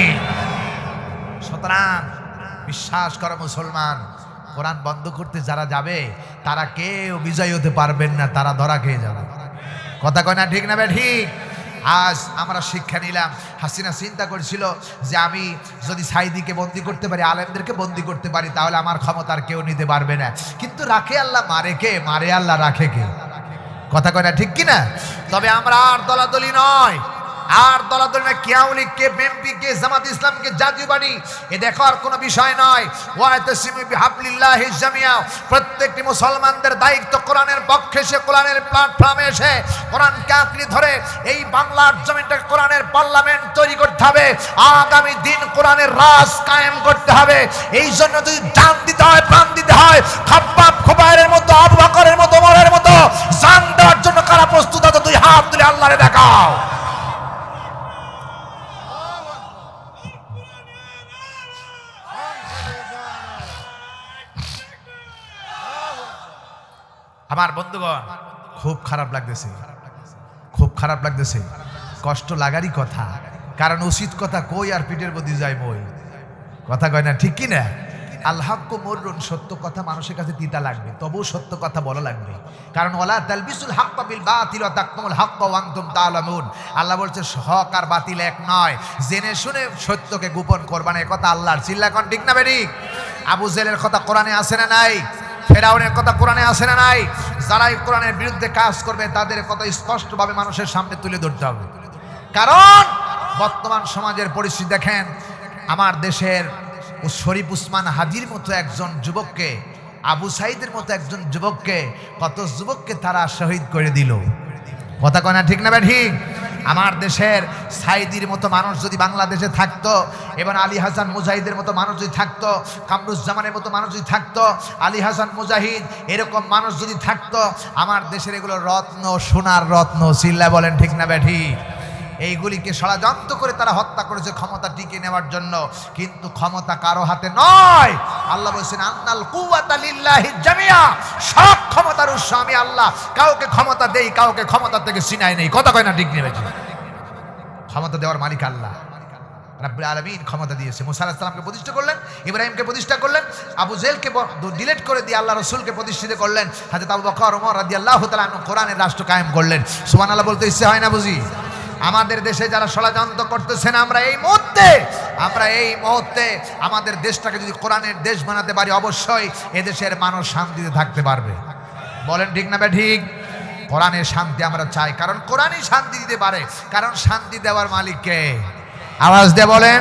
সুতরাং বিশ্বাস করো মুসলমান, কোরআন বন্ধ করতে যারা যাবে তারা কেউ বিজয় হতে পারবেন না, তারা ধরা খেয়ে যাবে। কথা কয় না ঠিক না ঠিক? আজ আমরা শিক্ষা নিলাম। হাসিনা চিন্তা করেছিল যে আমি যদি সাইদিকে বন্দি করতে পারি, আলেমদেরকে বন্দি করতে পারি, তাহলে আমার ক্ষমতা আর কেউ নিতে পারবে না। কিন্তু রাখে আল্লাহ, মারে কে? মারে আল্লাহ, রাখে কে? কথা কয় না ঠিক কিনা? তবে আমরা আর দলাদলি নয়, আর দলাদলি না, কিয়াউলি কে, বিএনপি কে, জামাত ইসলাম কে, জাতীয় পার্টি, এ দেখার কোনো বিষয় নয়। ওয়াতাসিমু বিহাবলিল্লাহি জামিয়া, প্রত্যেকটি মুসলমানদের দায়িত্ব কোরআনের পক্ষে এসে, কোরআনের প্ল্যাটফর্মে এসে কোরআনকে আঁকড়ে ধরে এই বাংলার জমিনটাকে কোরআনের পার্লামেন্ট তৈরি করতে হবে। আগামী দিন কোরআনের রাজ কায়েম করতে হবে। এই জন্য যদি জান দিতে হয়, প্রাণ দিতে হয়, খাব্বাব, খুবাইরের মতো, আবু বকরের মতো, ওমরের মতো জান দেওয়ার জন্য কারা প্রস্তুত আছে? দুই হাত তুলে আল্লাহরে দেখাও। আমার বন্ধুগণ, খুব খারাপ লাগতেছে, খুব খারাপ লাগতেছে। কষ্ট লাগারই কথা, কারণ উচিত কথা কই আর পিঠের প্রতি যায় মই, কথা কয় না, ঠিক কি না? আল হাক্কু মুররুন, সত্য কথা মানুষের কাছে তিতা লাগবে, তবুও সত্য কথা বলা লাগবে। কারণ ওয়ালা তালবিসুল হাক্কা বিল বাতিল ওয়া তাকতুমুল হাক্কা ওয়া আনতুম তা'লামুন। আল্লাহ বলছে হক আর বাতিল এক নয়, জেনে শুনে সত্যকে গোপন করবা না, এ কথা আল্লাহর। চিল্লা কোন ঠিক না বেঠিক? আবু জেলের কথা কোরআনে আছে না নাই? ফেরাউনের কথা কোরআনে আছে না নাই? যারাই কোরআনের বিরুদ্ধে কাজ করবে তাদের কথা স্পষ্টভাবে মানুষের সামনে তুলে ধরতে হবে। কারণ বর্তমান সমাজের পরিস্থিতি দেখেন, আমার দেশের শরীফ উসমান হাদির মতো একজন যুবককে, আবু সাইদের মতো একজন যুবককে, কত যুবককে তারা শহীদ করে দিল, কথা কয় না ঠিক না ঠিক? আমার দেশের সাইদির মতো মানুষ যদি বাংলাদেশে থাকতো, এবং আলী হাসান মুজাহিদের মতো মানুষ যদি থাকতো, কামরুজ্জামানের মতো মানুষ যদি থাকতো, আলী হাসান মুজাহিদ এরকম মানুষ যদি থাকতো, আমার দেশের এগুলো রত্ন, সোনার রত্ন। চিল্লা বলেন ঠিক না ঠিক? এইগুলিকে ষড়যন্ত্র করে তারা হত্যা করেছে ক্ষমতা টিকিয়ে নেওয়ার জন্য, কিন্তু ক্ষমতা কারো হাতে নয়। আল্লাহ বলেছেন আন্নাল কুওয়াতা লিল্লাহি জামিয়া, সব ক্ষমতার উৎস আমি আল্লাহ। কাউকে ক্ষমতা দেই, কাউকে ক্ষমতা থেকে ছিনাই নেই, কথা কয় না ঠিক নেই? ক্ষমতা দেওয়ার মালিক আল্লাহ রাব্বুল আলামিন ক্ষমতা দিয়েছে। মুসা আলাইহিস সালামকে প্রতিষ্ঠা করলেন, ইব্রাহিমকে প্রতিষ্ঠা করলেন, আবু জেলকে ডিলিট করে দিয়ে আল্লাহ রাসূলকে প্রতিষ্ঠিত করলেন, হযরত আবু বকর ওমর রাদিয়াল্লাহু তাআলা আনহু কোরআনের রাষ্ট্র কায়েম করলেন। সুবহানাল্লাহ বলতে ইচ্ছে হয় না বুঝি? আমাদের দেশে যারা ষড়যন্ত্র করতেছেন, আমরা এই মুহূর্তে আমাদের দেশটাকে যদি কোরআনের দেশ বানাতে পারি, অবশ্যই এদেশের মানুষ শান্তিতে থাকতে পারবে। বলেন ঠিক না ঠিক? কোরআনের শান্তি আমরা চাই, কারণ কোরআনই শান্তি দিতে পারে। কারণ শান্তি দেওয়ার মালিক কে? আওয়াজ দিয়ে বলেন।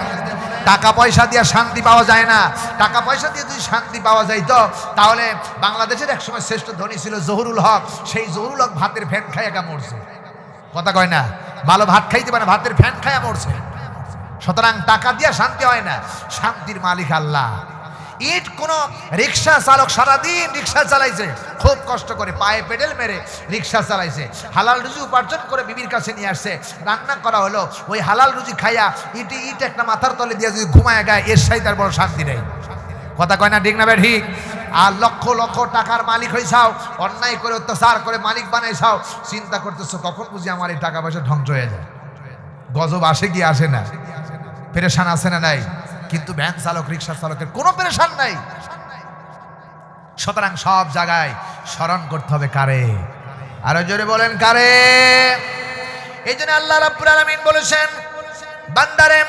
টাকা পয়সা দিয়ে শান্তি পাওয়া যায় না। টাকা পয়সা দিয়ে যদি শান্তি পাওয়া যাইতো, তাহলে বাংলাদেশের একসময় শ্রেষ্ঠ ধনী ছিল জহুরুল হক, সেই জহুরুল হক ভাতের ফ্যান খাইয়া মরছে, কথা কয় না? ভালো ভাত খাইতে পারে, ভাতের ফ্যান খাইয়া মরছে। সুতরাং টাকা দিয়ে শান্তি হয় না, শান্তির মালিক আল্লাহ। ইট কোন রিক্সা চালক সারাদিন রিক্সা চালাইছে, খুব কষ্ট করে পায়ে পেডেল মেরে রিক্সা চালাইছে, হালাল রুজি উপার্জন করে বিবির কাছে নিয়ে আসছে, রান্না করা হলো, ওই হালাল রুজি খাইয়া ইট একটা মাথার তলে দিয়ে যদি ঘুমায় গায়, এর সাথে তার বড় শান্তি নেই, কথা কয় না ঠিক না ঠিক? আর লক্ষ লক্ষ টাকার মালিক হয়েছাও, অন্যায় করে অত্যাচার করে মালিক বানাইছাও, চিন্তা করতেছো কখন বুঝি আমার এই টাকা পয়সা ধ্বংস হয়ে যায়। গজব আসে কি আসে না? পেরেশান আছে না নাই? কিন্তু ভ্যান চালক, রিক্সা চালকের কোনো পেরেশান নাই। সুতরাং সব জায়গায় স্মরণ করতে হবে কারে? আরো জোরে বলেন কারে? এই জন্য আল্লাহ রাব্বুল আলামিন বলেছেন, বান্দারে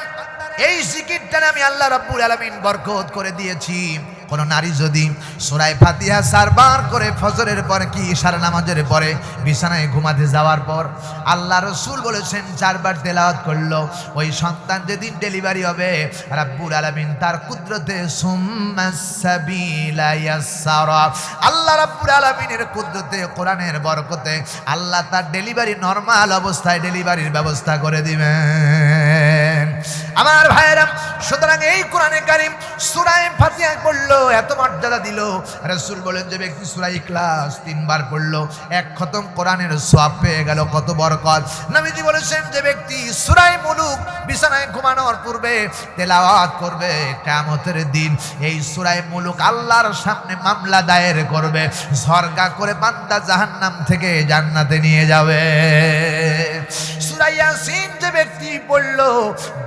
এই জিকিরটা আমি আল্লাহ রাব্বুল আলামিন বরকত করে দিয়েছি। কোন নারী যদি সূরা ফাতিহা 4 বার করে ফজরের পরে কি ইশার নামাজের পরে বিছানায় ঘুমাতে যাওয়ার পর আল্লাহ রাসূল বলেছেন 4 বার তেলাওয়াত করলো, ওই সন্তান যেদিন ডেলিভারি হবে রাব্বুল আলামিন তার কুদরতে সুম্মাস সাবিলা ইয়াসসারা, আল্লাহ রাব্বুল আলামিনের কুদরতে, কোরআনের বরকতে আল্লাহ তার ডেলিভারি নরমাল অবস্থায় ডেলিভারির ব্যবস্থা করে দিবেন। আমার ভাইয়েরা, সুতরাং এই কোরআনে কারীম সূরা ফাতিহা পড়লো, এত মর্যাদা দিল। রাসূল বলেন যে ব্যক্তি সূরা ইখলাস 3 বার পড়লো, 1 খতম কোরআনের সওয়াব পেয়ে গেল, কত বরকত। নবীজি বলেছেন যে ব্যক্তি সূরা মুলুক বিছানায় ঘুমানোর পূর্বে তেলাওয়াত করবে, কিয়ামতের দিন এই সূরা মুলুক আল্লাহর সামনে মামলা দায়ের করবে, ঝরগা করে বান্দা জাহান্নাম থেকে জান্নাতে নিয়ে যাবে। সূরা ইয়াসিন যে ব্যক্তি পড়লো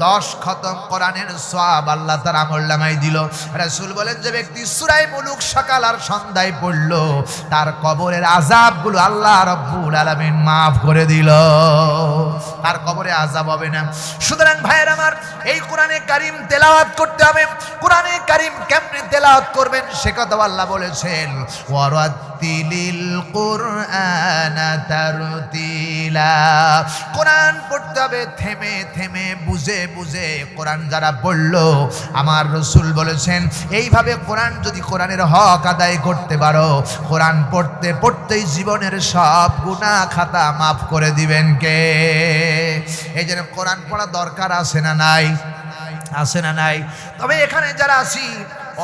10 খতম কোরআনের সওয়াব আল্লাহ তার আমলনামায় দিল। রাসূল বলেন যে ব্যক্তি সূরা মুলুক সকাল আর সন্ধ্যায় পড়লো, তার কবরের আযাবগুলো আল্লাহ রাব্বুল আলামিন maaf করে দিল, তার কবরে আযাব হবে না। সুতরাং ভাইয়ের আমার, এই কোরআনে কারীম তেলাওয়াত করতে হবে। কোরআনে কারীম কেমনে তেলাওয়াত করবেন সে কথা আল্লাহ বলেছেন, ওয়ারাত্তিলিল কুরআনা তারতিলা, কোরআন পড়তে হবে থেমে থেমে, বুঝে বুঝে। কোরআন যারা পড়লো, আমার রাসূল বলেছেন এইভাবে কোরআন যদি কোরআনের হক আদায় করতে পারো, কোরআন পড়তে পড়তেই জীবনের সব গুনাহ খাতা maaf করে দিবেন কে? এই জন্য কোরআন পড়া দরকার আছে না নাই? আছে না নাই? তবে এখানে যারা আছি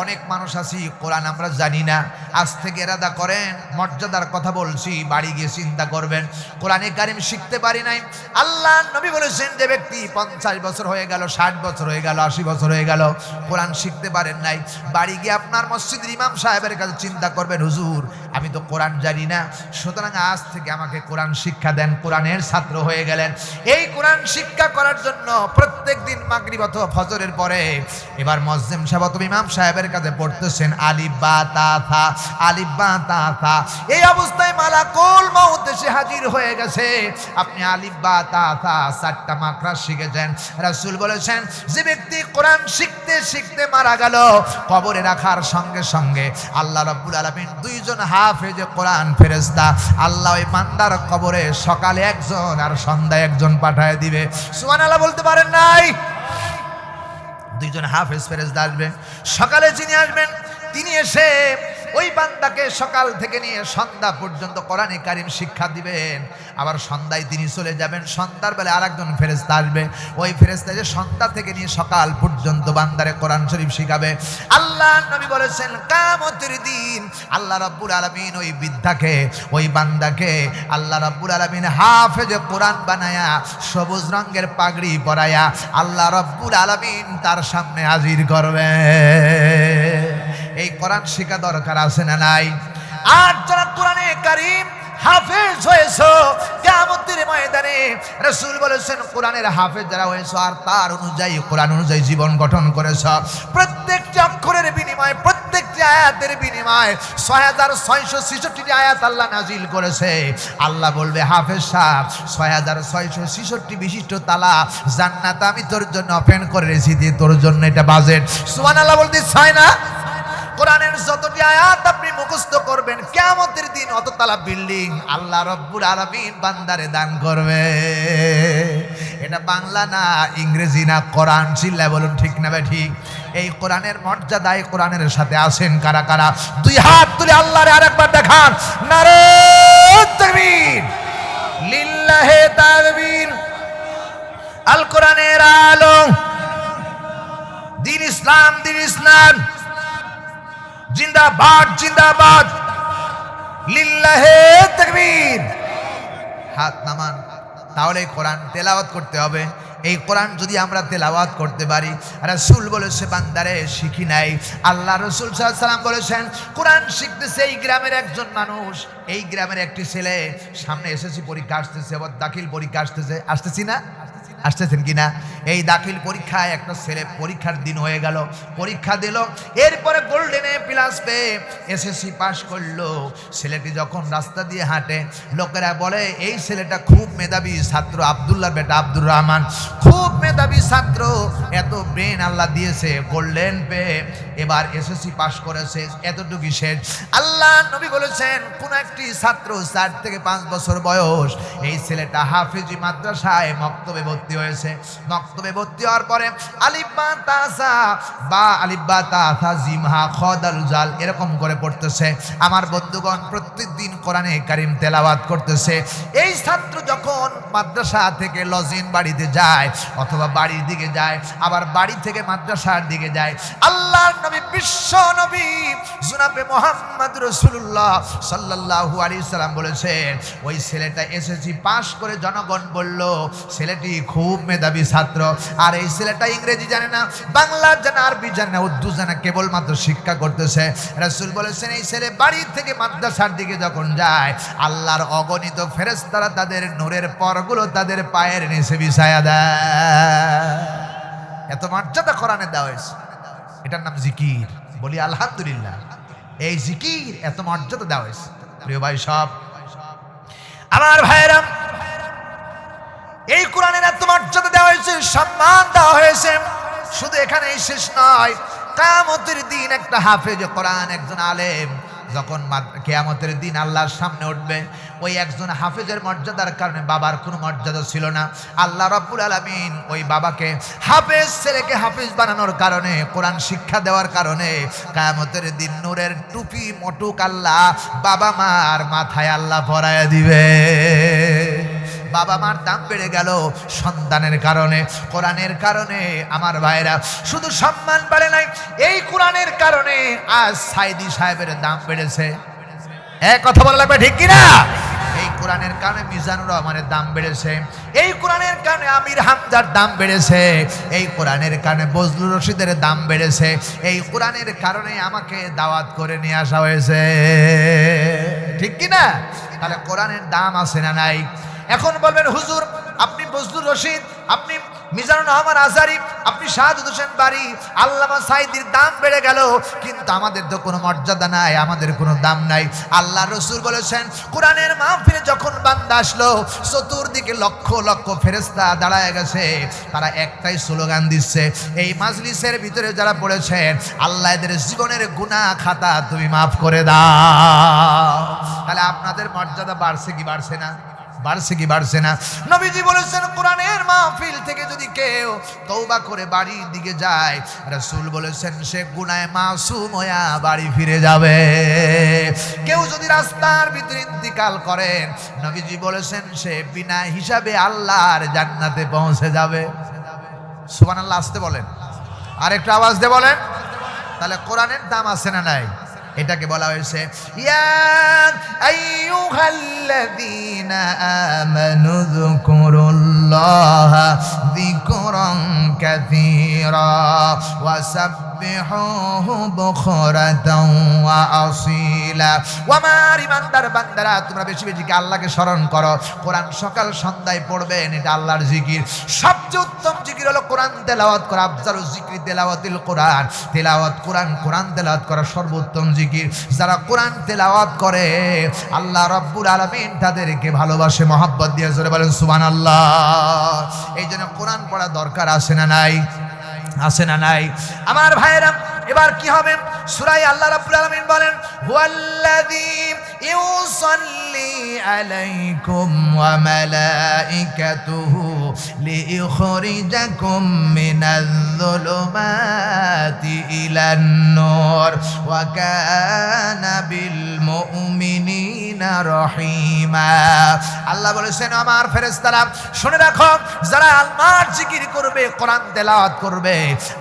অনেক মানুষ আছি কোরআন আমরা জানি না। আজ থেকে এরাদা করেন, মর্যাদার কথা বলছি, বাড়ি গিয়ে চিন্তা করবেন। কোরআনে কারিম শিখতে পারি নাই। আল্লাহ নবী বলেছেন যে ব্যক্তি 50 বছর হয়ে গেল, 60 বছর হয়ে গেল, 80 বছর হয়ে গেল, কোরআন শিখতে পারেন নাই, বাড়ি গিয়ে আপনার মসজিদের ইমাম সাহেবের কাছে চিন্তা করবেন, হুজুর আমি তো কোরআন জানি না, সুতরাং আজ থেকে আমাকে কোরআন শিক্ষা দেন। কোরআনের ছাত্র হয়ে গেলেন। এই কোরআন শিক্ষা করার জন্য প্রত্যেক দিন মাগরিব অথবা ফজরের পরে এবার মুয়াজ্জিম সাহেব অথবা ইমাম সাহেবের কাছে পড়তেছেন আলিফ বা তা থা, আলিফ বা তা থা। এই অবস্থায় মালাকুল মউত এসে হাজির হয়ে গেছে। আপনি আলিফ বা তা থা 4টা মাকরা শিখেছেন। রাসূল বলেছেন যে ব্যক্তি কোরআন শিখতে শিখতে মারা গেল, কবরে রাখার সঙ্গে সঙ্গে আল্লাহ রাব্বুল আলামিন 2 জন হাফেজে কোরআন ফেরেশতা আল্লাহ ওই বান্দার কবরে সকালে একজন আর সন্ধ্যায় একজন পাঠায় দিবে। সুবহানাল্লাহ বলতে পারেন নাই? 2 জন হাফেজ ফেরেশতা আসবে। সকালে যিনি আসবেন তিনি এসে ওই বান্দাকে সকাল থেকে নিয়ে সন্ধ্যা পর্যন্ত কোরআনে কারিম শিক্ষা দিবেন। আবার সন্ধ্যায় তিনি চলে যাবেন, সন্ধ্যার বেলা আরেকজন ফেরেশতা আসবে। ওই ফেরেশতা যে সন্ধ্যা থেকে নিয়ে সকাল পর্যন্ত বান্দারে কোরআন শরীফ শিখাবে। আল্লাহ নবী বলেছেন কিয়ামতের দিন আল্লাহ রাব্বুল আলামিন ওই বৃদ্ধাকে, ওই বান্দাকে আল্লাহ রাব্বুল আলামিন হাফেজে কোরআন বানায়া সবুজ রঙের পাগড়ি পরায়া আল্লাহ রাব্বুল আলামিন তার সামনে হাজির করবে। এই কোরআন শেখা দরকার আছে না নাই? আর যারা কোরআনে কারিম হাফেজ হয়েছো, কিয়ামতের ময়দানে রাসূল বলেছেন কোরআনের হাফেজ যারা হয়েছো আর তার অনুযায়ী কোরআন অনুযায়ী জীবন গঠন করেছো, প্রত্যেকটি অক্ষরের বিনিময়ে, প্রত্যেকটি আয়াতের বিনিময়ে 6666টি আয়াত আল্লাহ নাজিল করেছে। আল্লাহ বলবে হাফেজ সাহেব 6666 বিশিষ্ট তালা জান্নাত আমি তোর জন্য ওপেন করে রেখেছি, দিয়ে তোর জন্য এটা বাজেট। সুবহানাল্লাহ বলতে চাই না? কোরআনের যতটি আয়াত আপনি মুখস্থ করবেন কিয়ামতের দিন অততলা বিল্ডিং আল্লাহ রাব্বুল আলামিন বান্দারে দান করবে। এটা বাংলা না, ইংরেজি না, কোরআন। চিল্লায় বলুন ঠিক না বে ঠিক? এই কোরআনের মর্যাদায় কোরআনের সাথে আছেন কারা কারা? 2 হাত তুলে আল্লাহরে আরেকবার দেখান, নারে তাকবীর, লিল্লাহি তাকবীর। আল কোরআনের আলো, দ্বীন ইসলাম, দ্বীন ইসলাম জিন্দাবাদ, জিন্দাবাদ, লিল্লাহি তাকবীর। হাত নামান। তাহলে কোরআন তেলাওয়াত করতে হবে। এই কোরআন যদি আমরা তেলাওয়াত করতে পারি, রাসূল বলেছে বান্দারে শিখি নাই। আল্লাহ রাসূল সাল্লাল্লাহু আলাইহি সাল্লাম বলেছেন কোরআন শিখতেছে এই গ্রামের একজন মানুষ, এই গ্রামের একটি ছেলে, সামনে এসএসসি পরীক্ষা আসতেছে, আবার দাখিল পরীক্ষা আসতেছে, আসতেছি না? আসতেছেন কিনা? এই দাখিল পরীক্ষায় একটা ছেলে পরীক্ষার দিন হয়ে গেল, পরীক্ষা দিল, এরপরে গোল্ডেন এ প্লাস পেয়ে এসএসসি পাস করলো। ছেলেটি যখন রাস্তা দিয়ে হাঁটে লোকেরা বলে এই ছেলেটা খুব মেধাবী ছাত্র, আব্দুল্লাহর বেটা আব্দুর রহমান, খুব মেধাবী ছাত্র, এত ব্রেন আল্লাহ দিয়েছে, গোল্ডেন পেয়ে এবার এসএসসি পাস করেছে, এতটুকু শেষ। আল্লাহ নবী বলেছেন কোন একটি ছাত্র 4 থেকে 5 বছর বয়স, এই ছেলেটা হাফেজি মাদ্রাসায় মক্তবে ভর্তি হয়েছে। মক্তবে ভর্তি হওয়ার পরে আলিফ বা তা সা বা আলিফ বা তা থা জিম হা খ দাল জাল এরকম করে পড়তেছে। আমার বন্ধুগণ প্রত্যেকদিন কোরআনে কারিম তেলাওয়াত করতেছে। এই ছাত্র যখন মাদ্রাসা থেকে লজিন বাড়িতে যায় অথবা বাড়ির দিকে যায়, আবার বাড়ি থেকে মাদ্রাসার দিকে যায়, আল্লাহর নবী, বিশ্ব নবী জনাবে মুহাম্মদ রাসূলুল্লাহ সাল্লাল্লাহু আলাইহি সাল্লাম বলেছেন ওই ছেলেটা এসএসসি পাস করে জনগণ বলল ছেলেটি খুব মেধাবী ছাত্র। আর এই ছেলেটা ইংরেজি জানে না, বাংলা জানে, আরবি জানে না, উর্দু জানে, কেবলমাত্র শিক্ষা করতেছে। রাসূল বলেছেন এই ছেলে বাড়ি থেকে মাদ্রাসার দিকে যখন যায় আল্লাহর অগণিত ফেরেশতারা তাদের নূরের পরগুলো তাদের পায়ের নিচে বিছায়া দেয়। এত মর্যাদা কোরআনে দেওয়া হয়েছে। এটার নাম জিকির। বলি আলহামদুলিল্লাহ। এই জিকির এত মর্যাদা দেওয়া হয়েছে। প্রিয় ভাই সব, আমার ভাইরা, এই কোরআনের এত মর্যাদা দেওয়া হয়েছে, সম্মান দেওয়া হয়েছে। শুধু এখানেই শেষ নয়, কিয়ামতের দিন একটা হাফেজ কোরআন, একজন আলেম যখন কিয়ামতের দিন আল্লাহর সামনে উঠবে, ওই একজন হাফেজের মর্যাদার কারণে বাবার কোনো মর্যাদা ছিল না। আল্লাহ রাব্বুল আলামিন ওই বাবাকে হাফেজ, ছেলেকে হাফেজ বানানোর কারণে, কোরআন শিক্ষা দেওয়ার কারণে কিয়ামতের দিন নূরের টুপি মোটুক আল্লাহ বাবা মার মাথায় আল্লাহ পরায়া দিবে। বাবা মার দাম বেড়ে গেল সন্তানের কারণে, কোরআনের কারণে। আমার ভাইরা, শুধু সম্মান বাড়ে নাই, এই কোরআনের কারণে আজ সাইদি সাহেবের দাম বেড়েছে। এক কথা বলা লাগবে, ঠিক কিনা? এই কোরআনের কারণে মিজানুর রহমানের দাম বেড়েছে, এই কোরআনের কারণে আমির হামজার দাম বেড়েছে, এই কোরআনের কারণে বজলুর রশিদের দাম বেড়েছে, এই কোরআনের কারণে আমাকে দাওয়াত করে নিয়ে আসা হয়েছে, ঠিক কিনা? তাহলে কোরআনের দাম আছে না নাই? এখন বলবেন হুজুর, আপনি বজলুর রশিদ, আপনি মিজানুর রহমান আজহারী, আপনি শাহাদত হোসেন বারী, আল্লামা সাঈদীর দাম বেড়ে গেল, কিন্তু আমাদের তো কোনো মর্যাদা নাই, আমাদের কোনো দাম নাই। আল্লাহ রসুল বলেছেন, কোরআনের মাহফিলে যখন বান্দা আসলো, চতুর্দিকে লক্ষ লক্ষ ফেরেশতা দাঁড়ায় গেছে, তারা একটাই স্লোগান দিচ্ছে, এই মাজলিসের ভিতরে যারা পড়েছেন, আল্লাহ এদের জীবনের গুনাহ খাতা তুমি মাফ করে দাও। তাহলে আপনাদের মর্যাদা বাড়ছে কি বাড়ছে না? বাড়ছে কি বাড়ছে না? নবীজি বলেছেন, কোরআনের মাহফিল থেকে যদি কেউ তওবা করে বাড়ির দিকে যায়, রাসূল বলেছেন সে গুনাহে মাসুম হয়ে বাড়ি ফিরে যাবে। কেউ যদি রাস্তার ভিতরে ইন্তিকাল করেন, নবীজি বলেছেন সে বিনা হিসাবে আল্লাহর জান্নাতে পৌঁছে যাবে। সুবহানাল্লাহ, আসতে বলেন, আরেকটা আওয়াজ দিয়ে বলেন। তাহলে কোরআনের দাম আছে না নাই? এটাকে বলা হয়েছে, ইয়া আইয়ুহাল্লাযীনা আমানু যকুরুল্লাহা যিকরান কাসীরা ওয়া সাব্বিহুহু বুকরাতাও ওয়া আসীলা। ওয়া আমার ইমানদার বান্দারা, তোমরা বেশি বেশি আল্লাহকে স্মরণ করো। কোরআন সকাল সন্ধ্যায় পড়বেন, এটা আল্লাহর জিকির। সবচেয়ে উত্তম জিকির হলো কোরআন তেলাওয়াত করা। আফজালুজ যিকরি তেলাওয়াতুল কোরআন, তেলাওয়াত কোরআন, কোরআন তেলাওয়াত করা সর্বোত্তম জিকির। যারা কোরআন তেলাওয়াত করে, আল্লাহ রাব্বুল আলামিন তাদেরকে ভালোবাসে, মহব্বত দিয়ে। জোরে বলেন সুবহানাল্লাহ। এই জন্য কোরআন পড়া দরকার আছে না নাই? আছে না নাই? আমার ভাইরা, এবার কি হবে? সূরা আল্লাহ রাব্বুল আলামিন বলেন, হুয়াল্লাযী ইউসাল্লি আলাইকুম ওয়া মালাইকাতুহু লিইখরিজাকুম মিনাজ-যুলুমাতি ইলান-নূর ওয়া কানা বিল মুমিনিনা রহিমা। আল্লাহ বলেছেন, আমার ফেরেশতারা শুনে রাখো, যারা আল্লাহর জিকির করবে, কোরআন তেলাওয়াত করবে,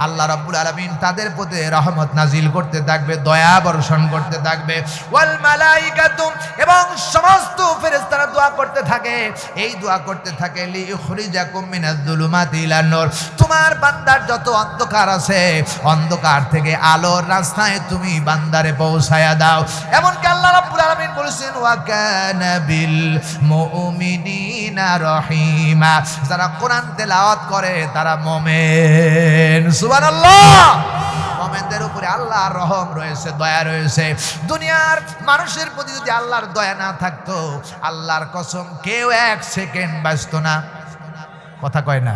আল্লাহ রাব্বুল আলামিন তাদের প্রতি রহমত নাজিল করতে থাকবে, দয়া বর্ষণ করতে থাকবে। ওয়াল মালাইকাতু, এবং সমস্ত ফেরেশতারা দোয়া করতে থাকে। এই দোয়া করতে থাকে, লিইখরিজাকুম মিনাজ-যুলুমাতি ইলান-নূর, তোমার বান্দার যত অন্ধকার আছে, অন্ধকার থেকে আলোর রাস্তায় তুমি বান্দারে পৌঁছায়া দাও। এমনকি আল্লাহ রাব্বুল আলামিন বলেছেন, ওয়া কানা বিল মুমিনিনা রহিমা, যারা কোরআন তেলাওয়াত করে তারা মুমিন। সুবহানাল্লাহ। মুমিনদের উপরে আল্লাহর রহম রয়েছে, দয়া রয়েছে। দুনিয়ার মানুষের প্রতি যদি আল্লাহর দয়া না থাকতো, আল্লাহর কসম কেউ এক সেকেন্ড বাঁচত না। কথা কয় না?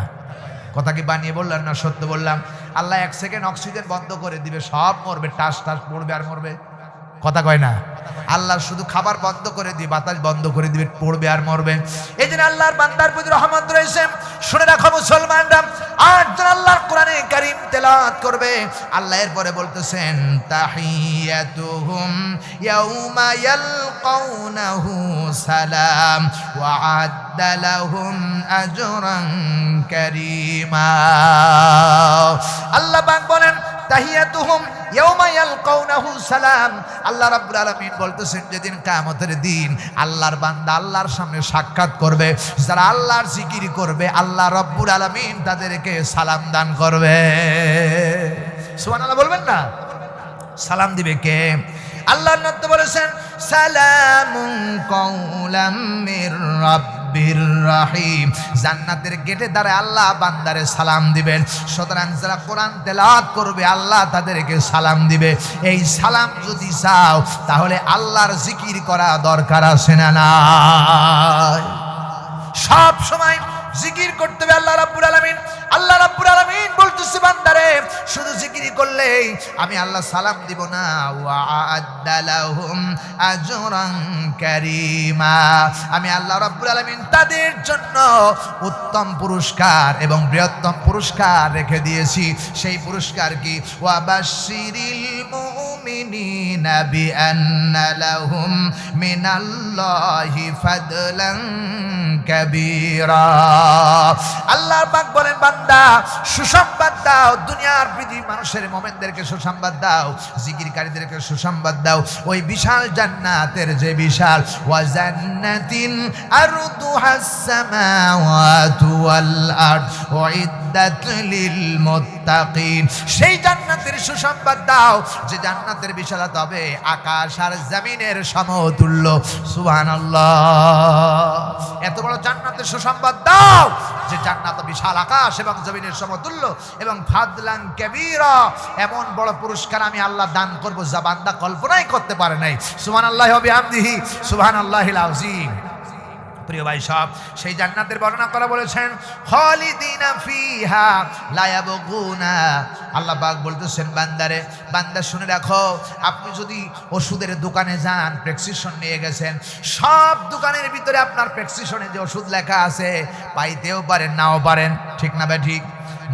কথা কি বানিয়ে বললাম না সত্য বললাম? আল্লাহ এক সেকেন্ড অক্সিজেন বন্ধ করে দিবে, সব মরবে, টাস টাস পড়বে আর মরবে। কথা কয় না? আল্লাহ শুধু খাবার বন্ধ করে দিয়ে, বাতাস বন্ধ করে দিবে, পড়বে আর মরবে। এই জন্য আল্লাহর বান্দার প্রতি রহমত রয়েছে। শুনে রাখো মুসলমানরা, আটজন আল্লাহর কোরআনে কারীম তেলাওয়াত করবে, আল্লাহ এরপরে বলতেছেন, তাহিয়াতুহুম ইয়াউমা ইয়ালকাউনাহু সালাম ওয়া আ'আদ্দা লাহুম আজরান কারীমা। আল্লাহ পাক বলেন, তাহিয়াতুহুম ইয়াউমা ইয়ালকাউনাহু সালাম। আল্লাহ রাব্বুল আলামিন বলতেছেন, যেদিন কিয়ামতের দিন আল্লাহর বান্দা আল্লাহর সামনে সাক্ষাৎ করবে, যারা আল্লাহর জিকির করবে, আল্লাহ রাব্বুল আলামিন তাদেরকে সালাম দান করবে। সুবহানাল্লাহ বলবেন না? সালাম দিবে কে? আল্লাহর নবী বলেছেন, সালামুন কাওলাম মির রাব্বির রহিম। জান্নাতের গেটে দাঁড়ায় আল্লাহ বান্দারে সালাম দিবেন। সুতরাং যারা কোরআন তেলাওয়াত করবে, আল্লাহ তাদেরকে সালাম দিবে। এই সালাম যদি চাও, তাহলে আল্লাহর জিকির করা দরকার আছে না নাই? সব সময় জিকির করতে হবে আল্লাহ রাব্বুল আলামিন। আল্লাহ রাব্বুল আলামিন বলতেছে, বান্দারে শুধু জিকির করলেই আমি আল্লাহ সালাম দিব না, ওয়া আ'আদ্দা লাহুম আজরান কারীমা, আমি আল্লাহ রাব্বুল আলামিন তাদের জন্য উত্তম পুরস্কার এবং বৃহত্তম পুরস্কার রেখে দিয়েছি। সেই পুরস্কার কি? ওয়া বাশশিরিল মুমিনিনা বিআন্না লাহুম মিনাল্লাহি ফাদলান কাবীরা। আল্লাহ পাক বলেন, বান্দা সুসংবাদ দাও, দুনিয়ার পৃথিবীর মানুষের মুমিনদেরকে সুসংবাদ দাও, জিকিরকারীদেরকে সুসংবাদ দাও ওই বিশাল জান্নাতের যে বিশাল, ওয়া জান্নাতিন আরদুহাস সামাওয়াতু ওয়াল আরদ উইদ্দাত লিল মুত্তাকিন। সেই জান্নাতের সুসংবাদ দাও যে জান্নাতের বিশালতা হবে আকাশ আর জমিনের সমতুল্য। সুবহানাল্লাহ। এত বড় জান্নাতের সুসংবাদ দাও যে জান্নাত বিশাল আকাশ এবং জমিনের সমতুল্য, এবং ফাদলান কাবীরা, এমন বড় পুরস্কার আমি আল্লাহ দান করব যা বান্দা কল্পনাই করতে পারে নাই। সুবহানাল্লাহি ওয়া বিহামদিহি সুবহানাল্লাহিল আযীম। প্রিয় ভাই সব, সেই জান্নাতের বর্ণনা করা বলেছেন খালিদিনা ফিহা লা ইয়াবগুনা। আল্লাহ পাক বলতেছেন, বান্দারে, বান্দা শুনে রাখো, আপনি যদি ওষুধের দোকানে যান, প্রেসক্রিপশন নিয়ে গেছেন, সব দোকানের ভিতরে আপনার প্রেসক্রিপশনে যে ওষুধ লেখা আছে পাইতেও পারেন নাও পারেন, ঠিক না ভাই? ঠিক।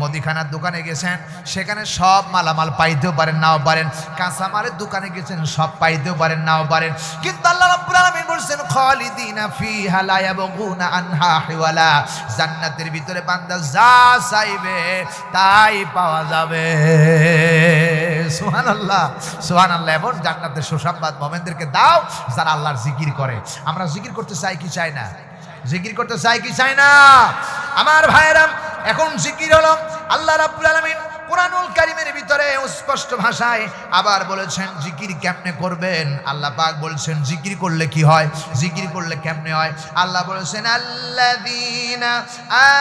মুদিখানার দোকানে গেছেন, সেখানে সব মালামাল পাইতেও পারেন নাও পারেন, কাঁচামালের দোকানে গেছেন, সব পাইতেও পারেন নাও পারেন, কিন্তু আল্লাহ রাব্বুল আলামিন বলেছেন খালিদিনা ফিহা লা ইয়াবগুনা আনহা হিওয়ালা। জান্নাতের ভিতরে বান্দা যা চাইবে তাই পাওয়া যাবে। সুবহানাল্লাহ, সুবহানাল্লাহ। এমন জান্নাতের সুসংবাদ মুমিনদেরকে দাও যারা আল্লাহর জিকির করে। আমরা জিকির করতে চাই কি চাই না? জিকির করতে চাই কি চাই না? আমার ভাইরা, এখন জিকির হলো, আল্লাহ রাব্বুল আলামিন কুরআনুল কারীমের ভিতরে স্পষ্ট ভাষায় আবার বলেছেন জিকির কেমনে করবেন। আল্লাহ পাক বলছেন জিকির করলে কি হয়, জিকির করলে কেমনে হয়। আল্লাহ বলেছেন আল্লাযীনা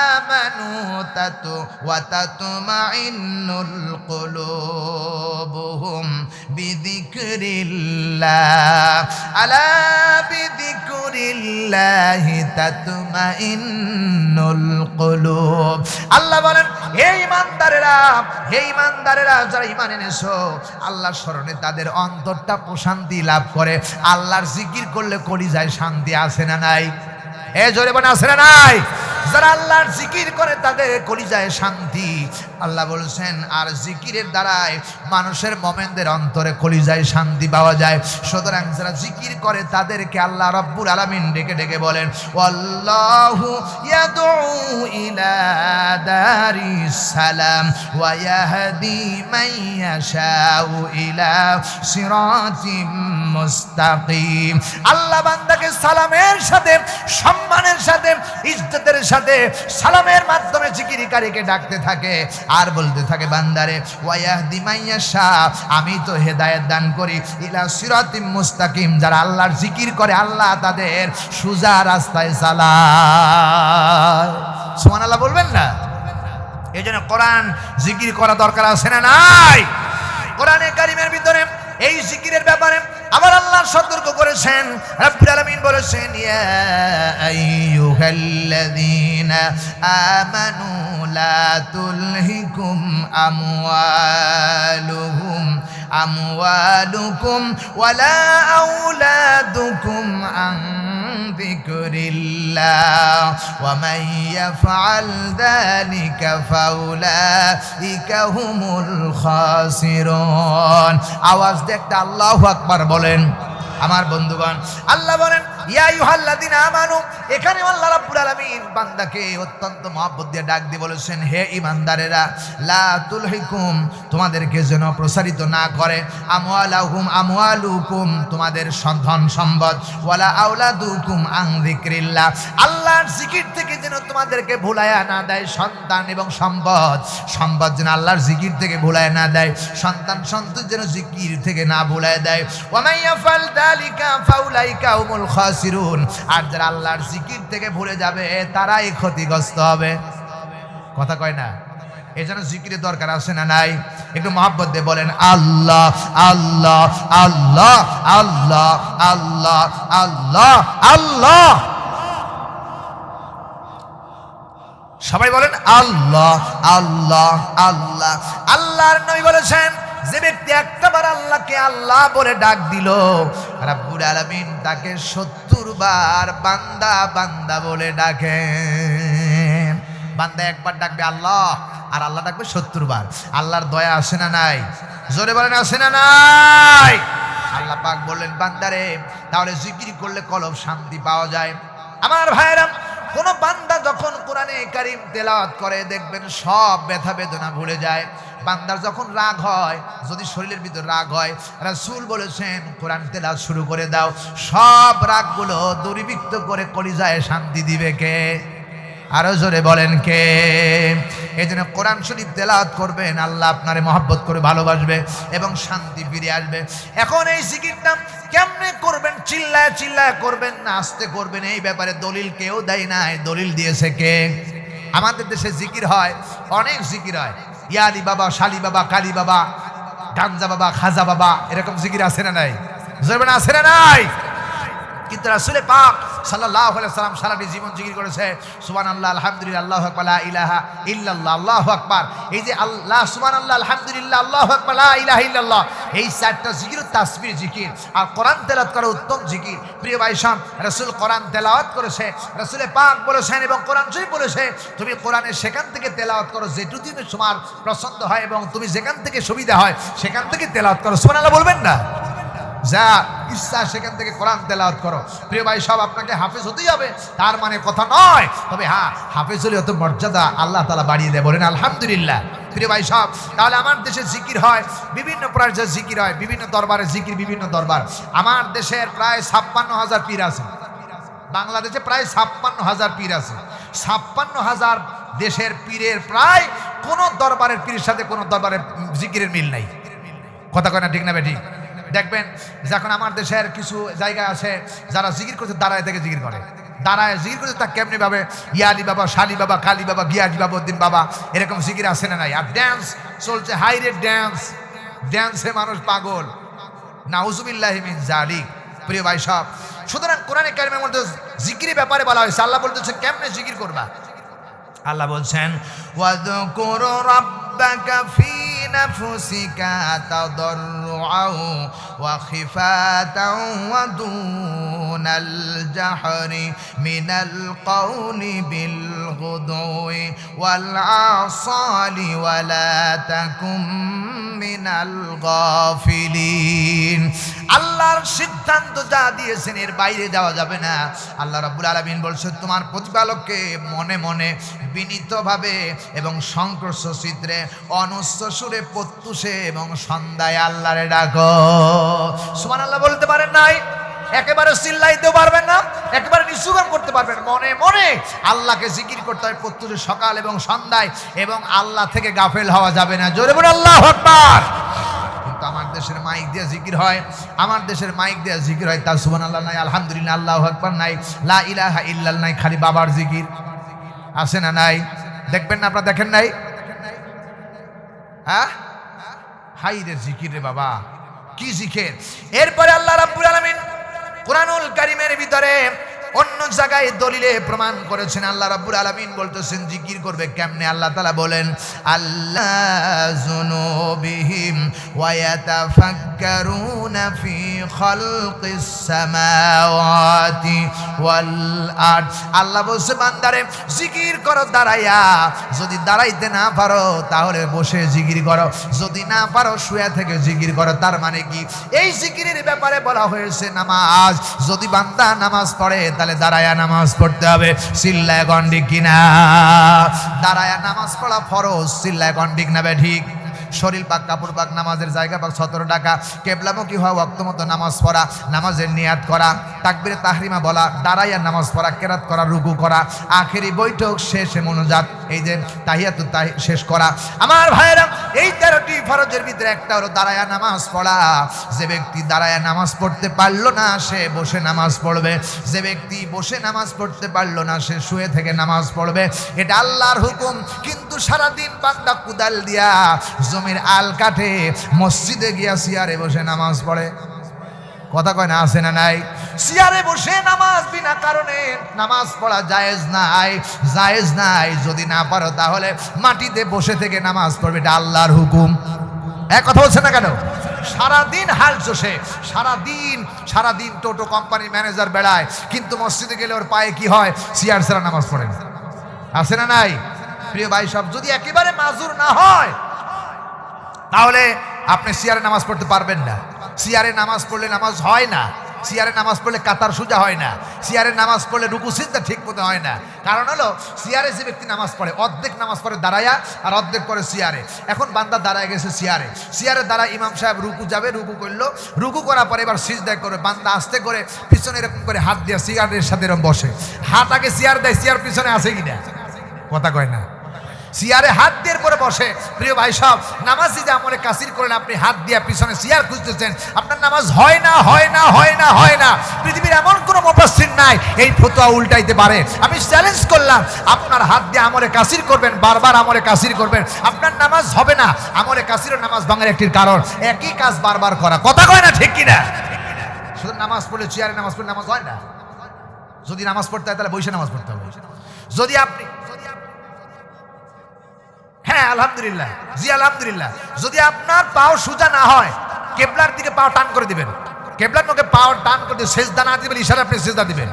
আমানু তাতু ওয়া তাতমাইন্নুল কুলুবুহুম বিযিকরিল্লাহ আলা বিযিকরিল্লাহি তাতমাইন্নুল কুলুব। আল্লাহ বলেন, হে ঈমানদারেরা, হে ঈমানদারেরা, যারা ঈমান এনেছো, আল্লাহর স্মরণে তাদের অন্তরটা প্রশান্তি লাভ করে। আল্লাহর জিকির করলে কলিজায় শান্তি আসে না নাই? এ জোরে বলে আসে না নাই? যারা আল্লাহর জিকির করে তাদের কলিজায় শান্তি। আল্লাহ বলছেন, আর জিকিরের দ্বারাই মানুষের মুমিনদের অন্তরে কলিজায় শান্তি পাওয়া যায়। সুতরাং যারা জিকির করে তাদেরকে আল্লাহ রাব্বুল আলামিন ডেকে ডেকে বলেন, ওয়াল্লাহু ইয়াদউ ইলা দারিস সালাম ওয়া ইয়াহদি মান ইয়াশাউ ইলা সিরাতিম মুস্তাকিম। আল্লাহ বান্দাকে সালামের সাথে, সম্মানের সাথে, ইজ্জতের সাথে, সালামের মাধ্যমে জিকিরকারীকে ডাকতে থাকে আর বলতে থাকে, বান্দারে ওয়া ইয়াহদি মান ইয়াশা, আমি তো হেদায়েত দান করি ইলা সিরাতিম মুস্তাকিম। যারা আল্লাহর জিকির করে আল্লাহ তাদের সোজা রাস্তায় চালায়। সুবহানাল্লাহ বলবেন না? এই জন্য কোরআন জিকির করা দরকার আছে না নাই? কোরআনে কারীমের ভিতরে এই জিকিরের ব্যাপারে আবার আল্লাহ সতর্ক করেছেন। রাব্বুল আলামিন বলেছেন, ইয়া আইয়ুহাল্লাযীনা আমানু লা তুলহিকুম আমওয়ালুকুম ওয়ালা আওলাদুকুম আন যিকরিল্লাহ ওয়া মান ইয়াফআল যালিকা ফাউলাইকা হুমুল খাসিরুন। আওয়াজ দিয়ে একটা আল্লাহু আকবার বলেন আমার বন্ধুগণ। আল্লাহ বলেন, ইয়া আইয়ুহাল্লাযীনা আমানু, এখানে আল্লাহ রাব্বুল আলামিন বান্দাকে অত্যন্ত মহব্বত দিয়ে ডাক দিয়ে বলেছেন, হে ঈমানদারেরা, লা তুলহিকুম, তোমাদেরকে যেন প্রসারিত না করে, আমওয়ালুকুম, তোমাদের ধন সম্পদ, ওয়ালা আওলাদুকুম আন যিকরিল্লাহ, আল্লাহর জিকির থেকে যেন তোমাদেরকে ভুলায়া না দেয়। সন্তান এবং সম্পদ যেন আল্লাহর জিকির থেকে ভুলায়া না দেয়, সন্তান সন্ততি যেন জিকির থেকে না ভুলায়া দেয়। ওয়া মান ইয়াফআল যালিকা ফাউলাইকা হুমুল খাসিরুন, আর যারা আল্লাহর জিকির থেকে ভুলে যাবে তারাই ক্ষতিগ্রস্ত হবে। কথা কয় না? এই জন্য জিকিরের দরকার আছে না নাই? একটু মহব্বত দিয়ে বলেন, আল্লাহ আল্লাহ আল্লাহ আল্লাহ আল্লাহ আল্লাহ আল্লাহ। সবাই বলেন আল্লাহ আল্লাহ আল্লাহ। আল্লাহর নবী বলেছেন, যে ব্যক্তি একটাবার আল্লাহকে আল্লাহ বলে ডাক দিল, রাব্বুল আলামিন তাকে 70 বার বান্দা বান্দা বলে ডাকেন। বান্দা একবার ডাকবে আল্লাহ, আর আল্লাহ ডাকবে 70 বার। আল্লাহর দয়া আসে না নাই? জোরে বলেন আসে না নাই? আল্লাহ পাক বললেন, বান্দারে, তাহলে জিকির করলে কলব শান্তি পাওয়া যায়। আমার ভাইরা, কোন বান্দা যখন কোরআনে কারীম তেলাওয়াত করে দেখবেন সব ব্যথা বেদনা ভুলে যায়। বান্দার যখন রাগ হয়, যদি শরীরের ভিতর রাগ হয়, রাসূল বলেছেন কোরআন তেলাওয়াত শুরু করে দাও, সব রাগগুলো দূরীভূত করে কলিজায় শান্তি দিবে কে? আরো জোরে বলেন কে? এই জন্য কোরআন শরীফ তেলাওয়াত করবেন, আল্লাহ আপনারে মহব্বত করে ভালোবাসবে এবং শান্তি ফিরে আসবে। এখন এই জিকিরটা কেমনে করবেন? চিল্লায় চিল্লায় করবেন না আস্তে করবেন, এই ব্যাপারে দলিল কেউ দেয় নাই। দলিল দিয়েছে কে? আমাদের দেশে জিকির হয়, অনেক জিকির হয়, ইয়ালি বাবা, শালি বাবা, কালী বাবা, গাঞ্জা বাবা, খাজা বাবা, এরকম জিকির আছে না নাই? জোরে আছে না নাই? কিন্তু রাসূল পাক সাল্লাল্লাহু আলাইহি ওয়াসাল্লাম সারাটি জীবন জিকির করেছে সুবহানাল্লাহ, আলহামদুলিল্লাহ, আল্লাহু আকবার, লা ইলাহা ইল্লাল্লাহ, আল্লাহু আকবার। এই যে আল্লাহ, সুবহানাল্লাহ, আলহামদুলিল্লাহ, আল্লাহু আকবার, লা ইলাহা ইল্লাল্লাহ, এই চারটা জিকির তাসবিহ জিকির। আর কোরআন তেলাওয়াত করা উত্তম জিকির। প্রিয় ভাই সাহেব, রাসূল কোরআন তেলাওয়াত করেছে, রাসূল পাক বলেছেন এবং কোরআন শরীফ বলেছে তুমি কোরআনের সেখান থেকে তেলাওয়াত করো যেটুকু তোমার পছন্দ হয় এবং তুমি যেখান থেকে সুবিধা হয় সেখান থেকে তেলাওয়াত করো। সুবহানাল্লাহ বলবেন না? যা ইচ্ছা সেখান থেকে কোরআন তেলাওয়াত করো। প্রিয় ভাই সব, আপনাকে হাফেজ হতেই হবে তার মানে কথা নয়, তবে হ্যাঁ, হাফেজ হলে অত মর্যাদা আল্লাহ তাআলা বাড়িয়ে দেয়, বলেন আলহামদুলিল্লাহ। প্রিয় ভাই সব, তাহলে আমার দেশে জিকির হয়, বিভিন্ন পর্যায়ে জিকির হয়, বিভিন্ন দরবারে জিকির, বিভিন্ন দরবার। আমার দেশের প্রায় ৫৬,০০০ পীর আছে, বাংলাদেশে প্রায় ৫৬,০০০ পীর আছে। ৫৬,০০০ দেশের পীরের প্রায় কোন দরবারের পীরের সাথে কোন দরবারের জিকিরের মিল নাই। কথা কয় না, ঠিক না বেঠি? দেখবেন যখন আমার দেশের কিছু জায়গা আছে যারা জিকির করছে দাঁড়ায় থেকে জিকির করে, দাঁড়ায় জিকির করছে, তা কেমনি ভাবে ইয়ালি বাবা, শালি বাবা, কালী বাবা, গিয়াজি বাবা, উদ্দিন বাবা, এরকম জিকির আছে না নাই? আর ড্যান্স চলছে, হাই রেট ড্যান্স, ড্যান্সে মানুষ পাগল, নাউজুবিল্লাহি মিন যালিক। প্রিয় ভাই সব, সুতরাং কোরআনে কারিমের মধ্যে জিকিরের ব্যাপারে বলা হয়েছে। আল্লাহ বলতেছে কেমনে জিকির করবা? আল্লাহ বলছেন ওয়াযকুর রাব্বাকা ফি নাফসিকা তাদাররুআন ওয়া খিফাতান ওয়া দুনাল জাহরি মিনাল কওলি বিল গুদুই ওয়াল আসালি ওয়া লা তাকুম মিনাল গাফিলিন। আল্লাহর সিদ্ধান্ত যা দিয়েছেন এর বাইরে যাওয়া যাবে না। আল্লাহ রাব্বুল আলামিন বলছেন তোমার প্রতিপালককে মনে মনে বিনীতভাবে এবং সংকর্ষ চিত্রে অনুচ্চ সুরে প্রত্যুষে এবং সন্ধ্যায় আল্লাহরে ডাকো। সুবহানাল্লাহ বলতে পারেন নাই? একেবারে চিল্লাইতেও পারবেন না, একেবারে নিচুগান করতে পারবেন। মনে মনে আল্লাহকে জিকির করতে হয় প্রত্যুষে, সকাল এবং সন্ধ্যায়, এবং আল্লাহ থেকে গাফেল হওয়া যাবে না। জোরে বলুন আল্লাহু আকবার। কিন্তু আমার দেশের মাইক দিয়ে জিকির হয়, আমার দেশের মাইক দিয়ে জিকির হয়, তার সুবহানাল্লাহ নাই, আলহামদুলিল্লাহ, আল্লাহু আকবার নাই, লা ইলাহা ইল্লাল্লাহ নাই, খালি বাবার জিকির আছে না নাই? দেখবেন না আপনারা, দেখেন নাই? হ্যাঁ, হাই রে জিকির রে বাবা, কি জিকির! এরপরে আল্লাহ রাব্বুল আলামিন কুরআনুল কারীমের ভিতরে অন্য জায়গায় দলিলে প্রমাণ করেছেন। আল্লাহ রাব্বুল আলামিন বলতেছেন জিকির করবে কেমনে। আল্লাহ তাআলা বলেন আল্লাহ যুনুবিহিম ওয়া ইয়াতাফাক্কারুনা ফি খালকিস সামাওয়াতি ওয়াল আরদ। আল্লাহ বলছে বান্দারে জিকির করো দাঁড়াইয়া, যদি দাঁড়াইতে না পারো তাহলে বসে জিকির করো, যদি না পারো শুয়ে থেকে জিকির করো। তার মানে কি? এই জিকিরের ব্যাপারে বলা হয়েছে নামাজ। যদি বান্দা নামাজ পড়ে তাহলে দাঁড়ায়া নামাজ পড়তে হবে। চিল্লায় গন্ডিক কিনা? দাঁড়ায়া নামাজ পড়া ফরজ, চিল্লায় গন্ডিক না? ঠিক। শরীর পাক, কাপড় পাক, নামাজের জায়গা পাক, সতর টাকা, কেবলামুখী হওয়া, ওয়াক্ত মতো নামাজ পড়া, নামাজের নিয়াত করা, তাকবীরে তাহরিমা বলা, দাঁড়াইয়া নামাজ পড়া, কেরাত করা, রুকু করা, আখেরি বৈঠক শেষে মুনাজাত, এই যে তাহিয়াতুত শেষ করা। আমার ভাইয়েরা, এই 13টি ফরজের ভিতরে একটা হলো দাঁড়াইয়া নামাজ পড়া। যে ব্যক্তি দাঁড়াইয়া নামাজ পড়তে পারলো না সে বসে নামাজ পড়বে, যে ব্যক্তি বসে নামাজ পড়তে পারলো না সে শুয়ে থেকে নামাজ পড়বে। এটা আল্লাহর হুকুম। কিন্তু সারাদিন বান্দা কুদাল দিয়া জমির আল কাটে, মসজিদে গিয়া চেয়ারে বসে নামাজ পড়ে। কথা কয় না? আছে না নাই? চেয়ারে বসে নামাজ বিনা কারণে নামাজ পড়া জায়েজ নাই, জায়েজ নাই। যদি না পারো তাহলে মাটিতে বসে থেকে নামাজ পড়বে, এটা আল্লাহর হুকুম। এক কথা বলছে না কেন? সারাদিন হাল চষে, সারাদিন টোটো কোম্পানির ম্যানেজার বেড়ায়, কিন্তু মসজিদে গেলে ওর পায়ে কি হয়? চেয়ার ছাড়া নামাজ পড়েন। আছে না নাই? প্রিয় ভাই সব, যদি একেবারে মাজুর না হয় তাহলে আপনি চেয়ারে নামাজ পড়তে পারবেন না। চেয়ারে নামাজ পড়লে নামাজ হয় না। চেয়ারে নামাজ পড়লে কাতার সোজা হয় না, চেয়ারে নামাজ পড়লে রুকু সিজদা ঠিক মতো হয় না। কারণ হলো চেয়ারে যে ব্যক্তি নামাজ পড়ে অর্ধেক নামাজ পড়ে দাঁড়ায়া আর অর্ধেক পড়ে চেয়ারে। এখন বান্দা দাঁড়ায় গেছে চেয়ারে দাঁড়ায়, ইমাম সাহেব রুকু যাবে, রুকু করলো, রুকু করার পরে এবার সিজদায় করে বান্দা আস্তে করে পিছনে এরকম করে হাত দিয়ে চেয়ারের সাথে এরকম বসে, হাত আগে চেয়ার দেয়, চেয়ার পিছনে আছে কিনা কথা কয় না, চেয়ারে হাত দিয়ে পরে বসে। প্রিয় ভাই সব, নামাজি যে আমলে কাসির করেন, আপনি হাত দিয়ে পিছনে চেয়ার খুঁজতেছেন, আপনার নামাজ হয় না হয় না হয় না হয় না। পৃথিবীর এমন কোনো মুফাসসির নাই এই ফতোয়া উল্টাইতে পারে। আমি চ্যালেঞ্জ করলাম, আপনার হাত দিয়ে আমলে কাসির করবেন, বারবার আমলে কাসির করবেন, আপনার নামাজ হবে না। আমলে কাসির ও নামাজ ভাঙার একটি কারণ একই কাজ বারবার করা, কথা কয় না ঠিক কিনা? শুধু নামাজ পড়লে চেয়ারে নামাজ পড়লে নামাজ হয় না। যদি নামাজ পড়তে হয় তাহলে বসে নামাজ পড়তে হবে। যদি আপনি হ্যাঁ আলহামদুলিল্লাহ, জি আলহামদুলিল্লাহ, যদি আপনার পাও সোজা না হয় কেবলার দিকে পাও টান করে দিবেন, কেবলার মুখে পাও টান করে দিয়ে সেজদা না দিবেন, ইশারা আপনি সেজদা দিবেন।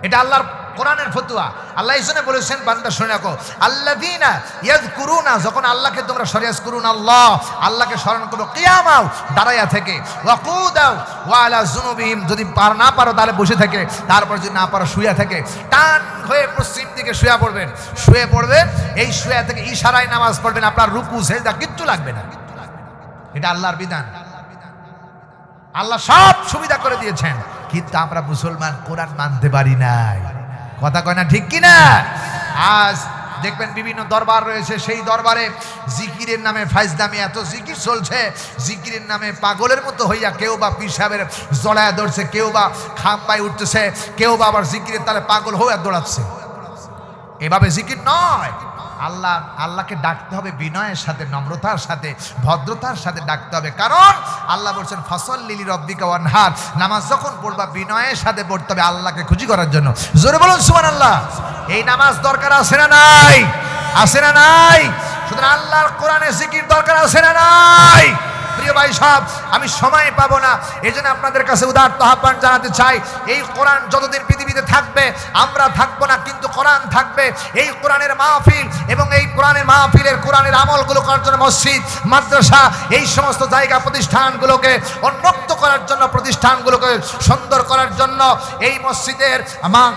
এটা আল্লাহর কোরআনের ফতোয়া। আল্লাহ ইসনে বলেছেন, বান্দা শুনে রাখো, আল্লাযীনা ইয়াযকুরুনা, যখন আল্লাহকে তোমরা ইয়াযকুরুন আল্লাহ, আল্লাহকে স্মরণ করো, কিয়ামাও দাঁড়ায়া থেকে, ওয়া কুদাও ওয়া আলা যুনুবিহিম, যদি না পারো তাহলে বসে থেকে, তারপর যদি না পারো শুয়ে থেকে, টান হয়ে পশ্চিম দিকে শুয়ে পড়বেন, এই শুয়ে থেকে ইশারায় নামাজ পড়বেন, আপনার রুকু সেজদা কিচ্ছু লাগবে না। এটা আল্লাহর বিধান, আল্লাহ সব সুবিধা করে দিয়েছেন, কিন্তু আমরা মুসলমান কোরআন মানতে পারি নাই, কথা কয় না ঠিক কিনা? আজ দেখবেন বিভিন্ন দরবার রয়েছে, সেই দরবারে জিকিরের নামে ফাইজদামি, এত জিকির চলছে, জিকিরের নামে পাগলের মতো হইয়া কেউ বা পীর সাহেবের জড়ায় ধরছে, কেউ বা খাম্পায় উঠতেছে, কেউ বা আবার জিকিরের তালে পাগল হয়ে দৌড়াচ্ছে। এভাবে জিকির নয়। আল্লাহকে ডাকতে হবে বিনয়ের সাথে, নম্রতার সাথে, ভদ্রতার সাথে ডাকতে হবে। কারণ আল্লাহ বলছেন, ফাসাল্লি লিরাব্বিকা ওয়ানহার, নামাজ যখন পড়বা বিনয়ের সাথে পড়তে হবে, আল্লাহকে খুশি করার জন্য। জোরে বলুন সুবহানাল্লাহ। এই নামাজ দরকার আছে না নাই? আছে না নাই? সুতরাং আল্লাহর কোরআনে জিকির দরকার আছে না নাই? প্রিয় ভাই সব, আমি সময় পাবো না, এই জন্য আপনাদের কাছে উদারত আহ্বান জানাতে চাই, এই কোরআন যতদিন পৃথিবীতে থাকবে আমরা থাকবো না, কিন্তু কোরআন থাকবে। এই কোরআনের মাহফিল এবং এই কোরআনের মাহফিলের কোরআনের আমলগুলো করার জন্য মসজিদ, মাদ্রাসা, এই সমস্ত জায়গা প্রতিষ্ঠানগুলোকে উন্নত করার জন্য, প্রতিষ্ঠানগুলোকে সুন্দর করার জন্য, এই মসজিদের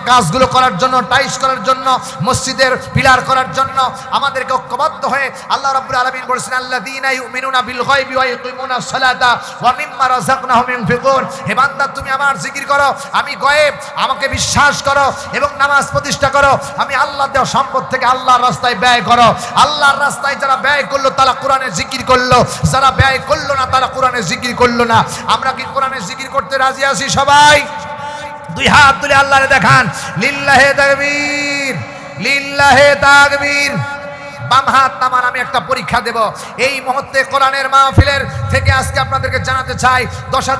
কাজগুলো করার জন্য, টাইলস করার জন্য, মসজিদের পিলার করার জন্য আমাদেরকে ঐক্যবদ্ধ হয়ে আল্লাহ রাব্বুল আলামিন বলেছেন, আল্লাযীনা ইউমিনুনা বিল গায়বি ওয়া ইয়াকিমুনা সালাতা ওয়া মিম্মা রাযাকনাহুম ইউনফিকুন। হে বান্দা, তুমি আমার জিকির করো, আমি গায়েব, আমাকে বিশ্বাস করো এবং নামাজ প্রতিষ্ঠা করো। আমি আল্লাহ দেওয়া সম্পদ থেকে আল্লাহর রাস্তায় ব্যয় করো। আল্লাহর রাস্তায় যারা ব্যয় করলো তারা কোরআনের জিকির করলো, যারা ব্যয় করলো না তারা কোরআনের জিকির করলো না। আমরা কি কোরআনের জিকির করতে রাজি আছি সবাই? দুই হাত তুলে আল্লাহরে দেখান, লিল্লাহে তাকবীর, লিল্লাহে তাকবীর। বাম হাত নামান, আমি একটা পরীক্ষা দেব। এই মুহূর্তে কোরআনের মাহফিলের থেকে আজকে আপনাদেরকে জানাতে চাই, 10,000